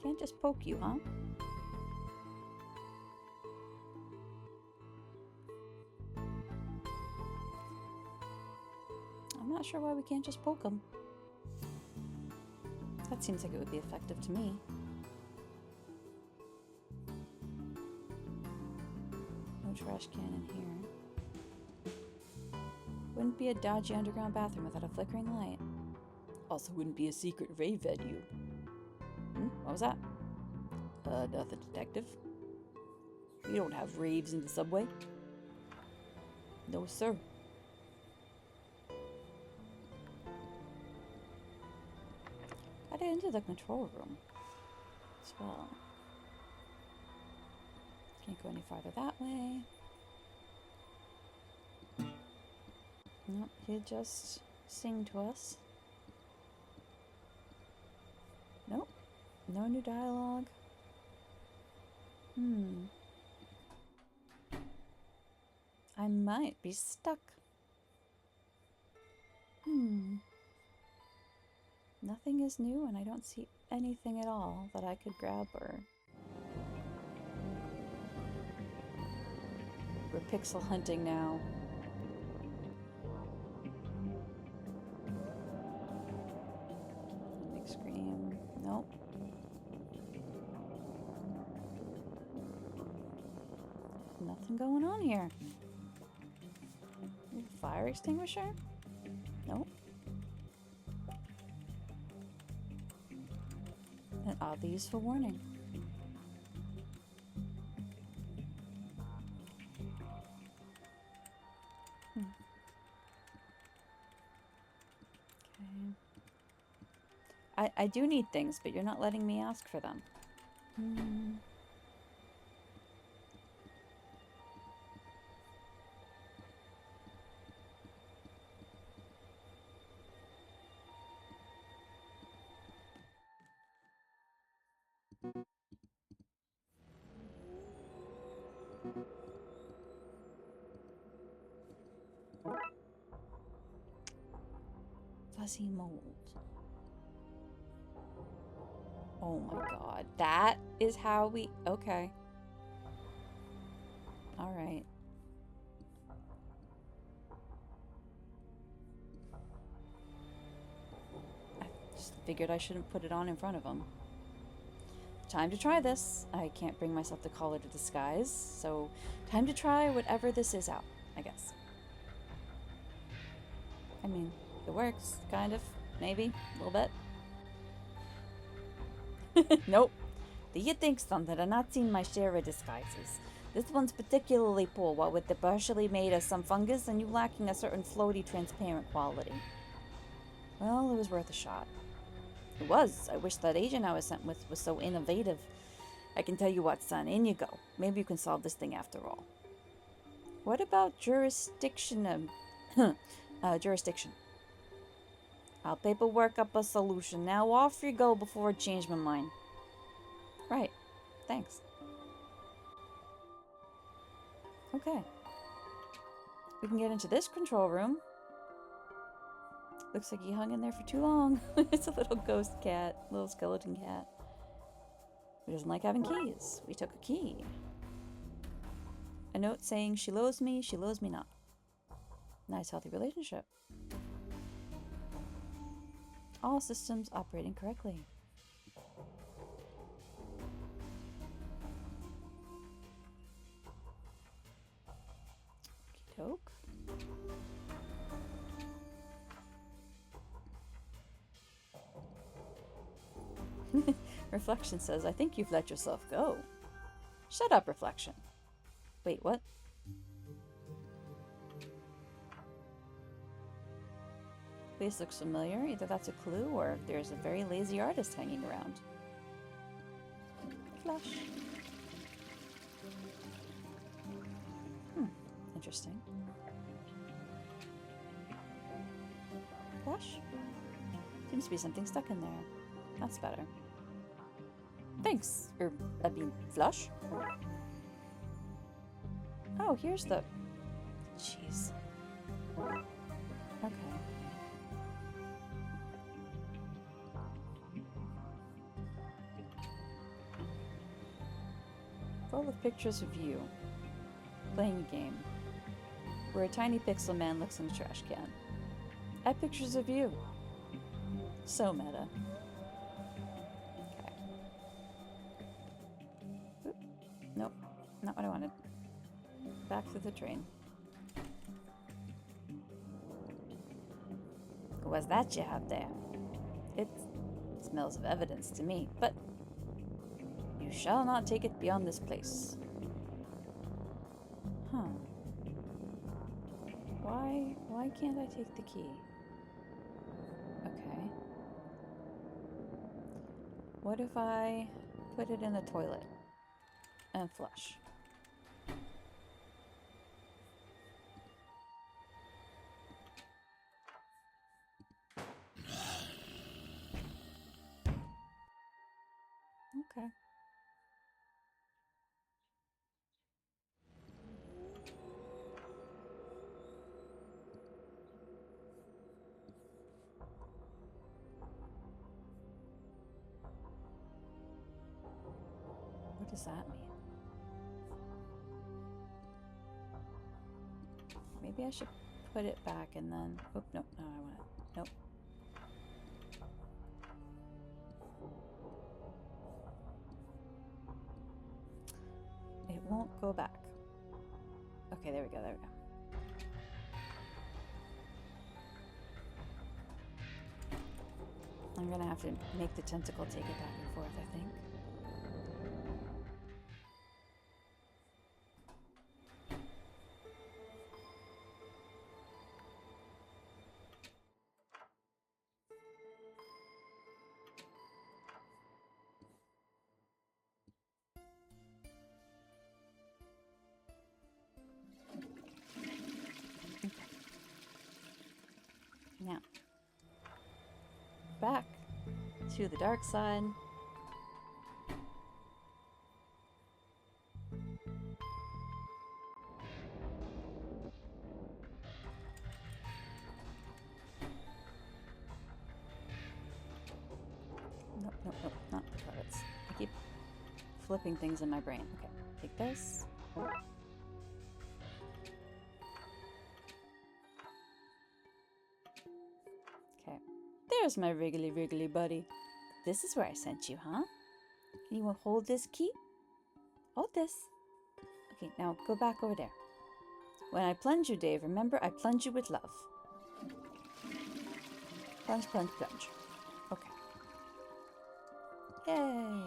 Can't just poke you, huh? I'm not sure why we can't just poke them. That seems like it would be effective to me. No trash can in here. Wouldn't be a dodgy underground bathroom without a flickering light. Also wouldn't be a secret rave venue. What was that? Nothing, detective. We don't have raves in the subway. No, sir. Gotta into the control room as well. Can't go any farther that way. Nope, he'd just sing to us. Nope, no new dialogue. I might be stuck. Nothing is new, and I don't see anything at all that I could grab or... We're pixel hunting now. Big scream. Nope. Nothing going on here. Fire extinguisher? Nope. An oddly useful warning. Okay. I do need things, but you're not letting me ask for them. Fuzzy mold. Oh my god. That is how we... Okay. Alright. I just figured I shouldn't put it on in front of him. Time to try this. I can't bring myself to call it a disguise, so time to try whatever this is out, I guess. I mean, it works, kind of, maybe, a little bit. Nope. Do you think, son, that I've not seen my share of disguises? This one's particularly poor, what with the partially made of some fungus and you lacking a certain floaty, transparent quality. Well, it was worth a shot. It was. I wish that agent I was sent with was so innovative. I can tell you what, son, in you go. Maybe you can solve this thing after all. What about jurisdiction? Jurisdiction. I'll paperwork up a solution. Now off you go before I change my mind. Right. Thanks. Okay. We can get into this control room. Looks like he hung in there for too long. It's a little ghost cat. Little skeleton cat. Who doesn't like having keys? We took a key. A note saying, she loathes me not. Nice, healthy relationship. All systems operating correctly. Okey-doke. Reflection says, I think you've let yourself go. Shut up, Reflection. Wait, what? Place looks familiar. Either that's a clue or there's a very lazy artist hanging around. Flash. interesting. Flush? Seems to be something stuck in there. That's better. Thanks. Flush? Oh, here's the... Jeez. Okay. Full of pictures of you. Playing a game. Where a tiny pixel man looks in a trash can. I have pictures of you. So meta. Okay. Oop. Nope. Not what I wanted. Back to the train. What's that you have there? It smells of evidence to me, but you shall not take it beyond this place. Huh. Why can't I take the key? Okay. What if I put it in the toilet and flush? Okay. What does that mean? Maybe I should put it back and then... Oh, no, no, I want it. Nope. It won't go back. Okay, there we go, there we go. I'm gonna have to make the tentacle take it back and forth, I think. Now, back to the dark side. Nope, nope, nope, not the credits. I keep flipping things in my brain. Okay, take this. Okay, there's my wriggly buddy. This is where I sent you, huh? Can you hold this key? Hold this. Okay, now go back over there. When I plunge you, Dave, remember I plunge you with love. Plunge, plunge, plunge. Okay. Yay!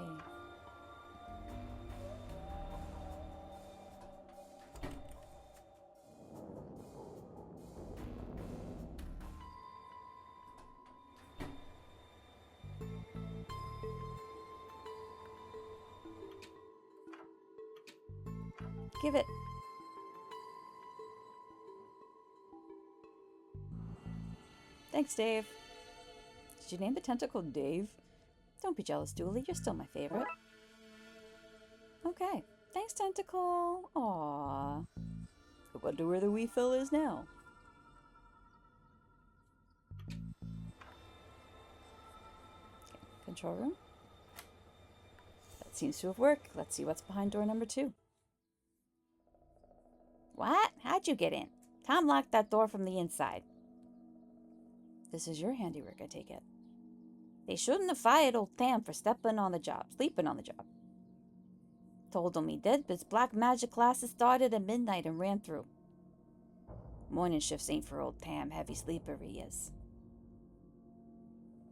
Give it. Thanks, Dave. Did you name the tentacle Dave? Don't be jealous, Dooley. You're still my favorite. Okay. Thanks, Tentacle. Aww. I wonder where the wee fella is now. Okay. Control room. That seems to have worked. Let's see what's behind door number 2. What? How'd you get in? Tom locked that door from the inside. This is your handiwork, I take it. They shouldn't have fired old Tam for sleeping on the job. Told him he did, but his black magic classes started at midnight and ran through. Morning shifts ain't for old Tam, heavy sleeper he is.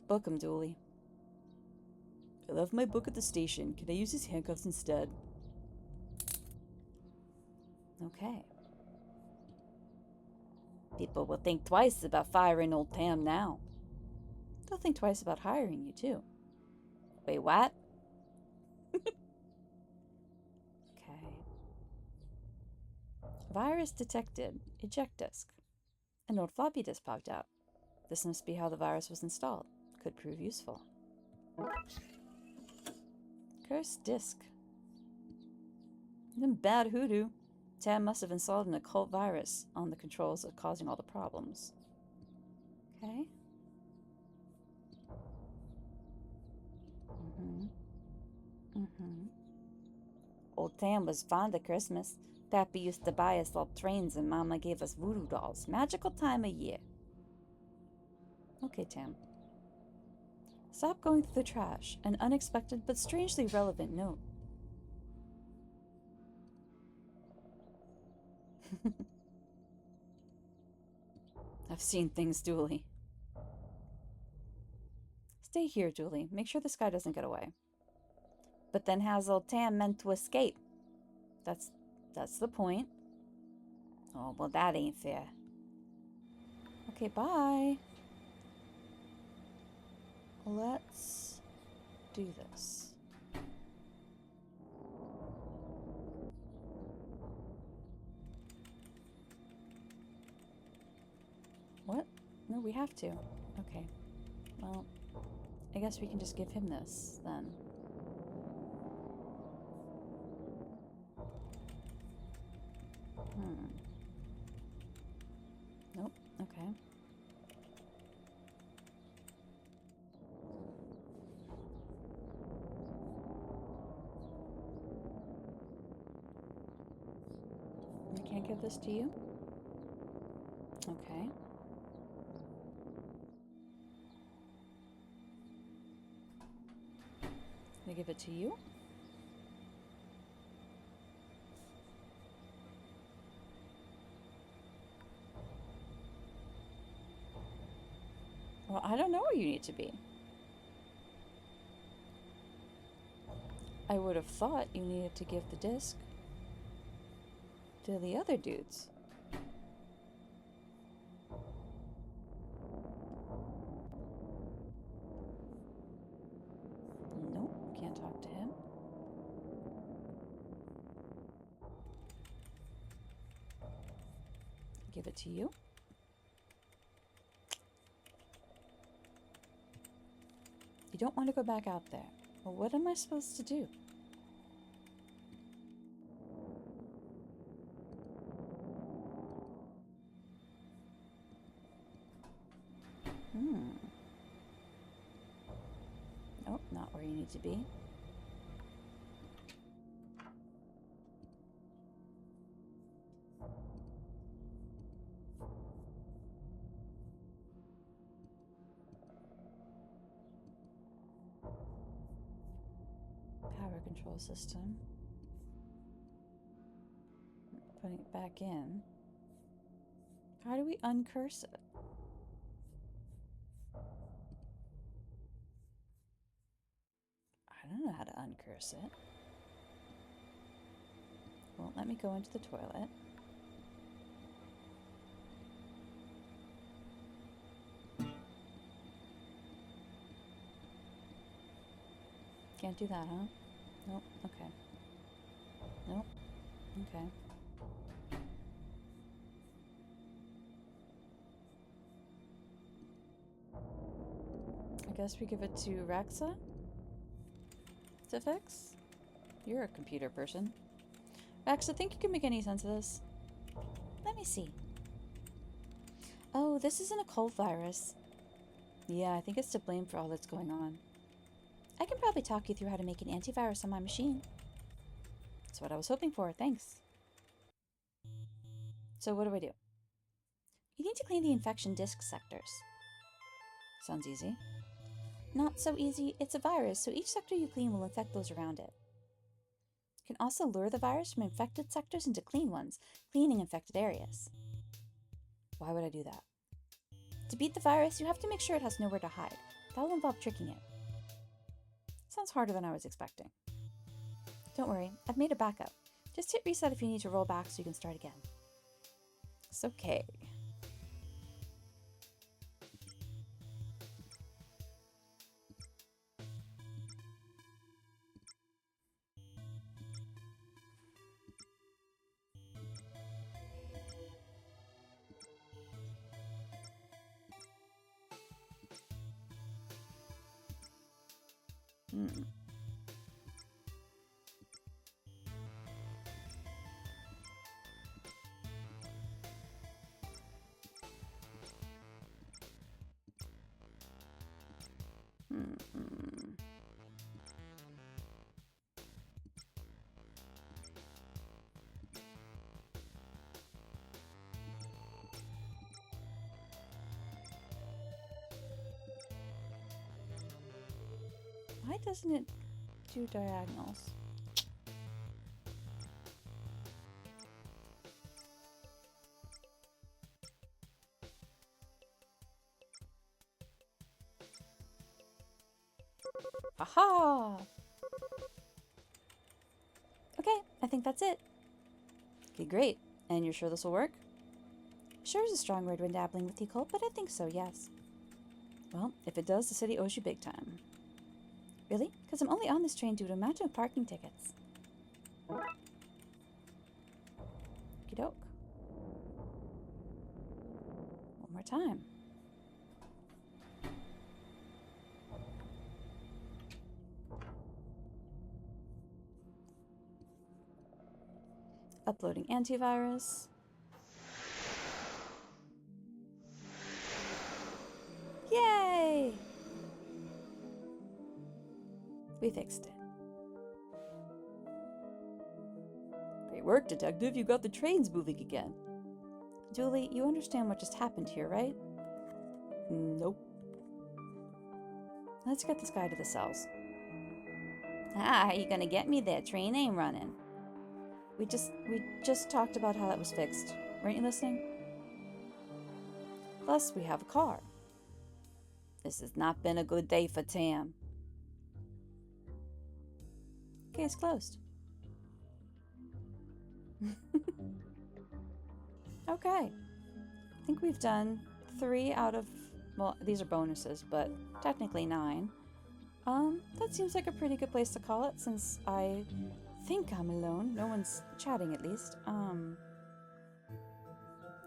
Book him, Dooley. I left my book at the station. Can I use his handcuffs instead? Okay. People will think twice about firing old Tam now. They'll think twice about hiring you, too. Wait, what? Okay. Virus detected. Eject disk. An old floppy disk popped out. This must be how the virus was installed. Could prove useful. Cursed disk. Bad hoodoo. Tam must have installed an occult virus on the controls that's causing all the problems. Okay. Old Tam was fond of Christmas. Pappy used to buy us all trains and Mama gave us voodoo dolls. Magical time of year. Okay, Tam. Stop going through the trash. An unexpected but strangely relevant note. I've seen things, Dooley. Stay here, Dooley. Make sure this guy doesn't get away. But then how's old Tam meant to escape? That's the point. Oh, well, that ain't fair. Okay, bye. Let's do this. What? No, we have to. Okay. Well, I guess we can just give him this, then. Nope. Okay. I can't give this to you? Okay. Can I give it to you? Well, I don't know where you need to be. I would have thought you needed to give the disc to the other dudes. Nope, can't talk to him. Give it to you. You don't want to go back out there. Well, what am I supposed to do? Nope, not where you need to be. Power control system. Putting it back in. How do we uncurse it? I don't know how to uncurse it. Won't let me go into the toilet. Can't do that, huh? Nope. Okay. Nope. Okay. I guess we give it to Raxa to fix? You're a computer person. Raxa, think you can make any sense of this? Let me see. Oh, this is an occult virus. Yeah, I think it's to blame for all that's going on. I can probably talk you through how to make an antivirus on my machine. That's what I was hoping for, thanks. So what do I do? You need to clean the infection disk sectors. Sounds easy. Not so easy, it's a virus, so each sector you clean will infect those around it. You can also lure the virus from infected sectors into clean ones, cleaning infected areas. Why would I do that? To beat the virus, you have to make sure it has nowhere to hide. That will involve tricking it. Sounds harder than I was expecting. Don't worry, I've made a backup. Just hit reset if you need to roll back so you can start again. It's okay. Hmm. Hmm. Why doesn't it do diagonals? Aha! Okay, I think that's it. Okay, great. And you're sure this will work? Sure is a strong word when dabbling with the occult, but I think so, yes. Well, if it does, the city owes you big time. Really? Because I'm only on this train due to a mountain of parking tickets. Okie doke. One more time. Uploading antivirus. Yay! We fixed it. Great work, Detective. You got the trains moving again. Julie, you understand what just happened here, right? Nope. Let's get this guy to the cells. Ah, how you gonna get me there? Train ain't running. We just talked about how that was fixed. Weren't you listening? Plus, we have a car. This has not been a good day for Tam. Case closed. Okay. I think we've done 3 out of, well, these are bonuses, but technically 9. That seems like a pretty good place to call it since I think I'm alone. No one's chatting at least.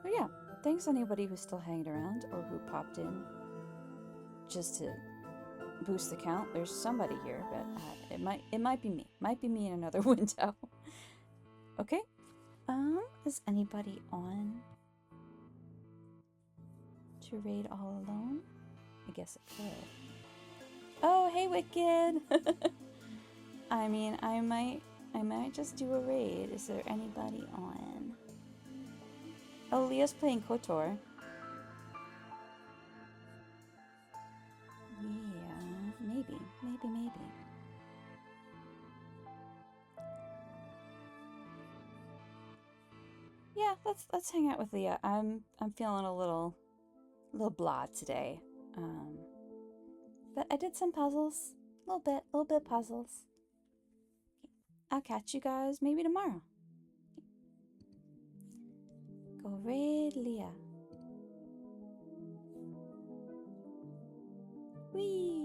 But yeah, thanks anybody who's still hanging around or who popped in just to boost the count. There's somebody here, but it might be me. Might be me in another window. Okay. Is anybody on to raid all alone? I guess it could. Oh, hey, Wicked. I mean, I might just do a raid. Is there anybody on? Oh, Leah's playing KOTOR. Yeah, maybe. Yeah, let's hang out with Leah. I'm feeling a little blah today. But I did some puzzles. A little bit puzzles. I'll catch you guys maybe tomorrow. Go raid Leah. Whee!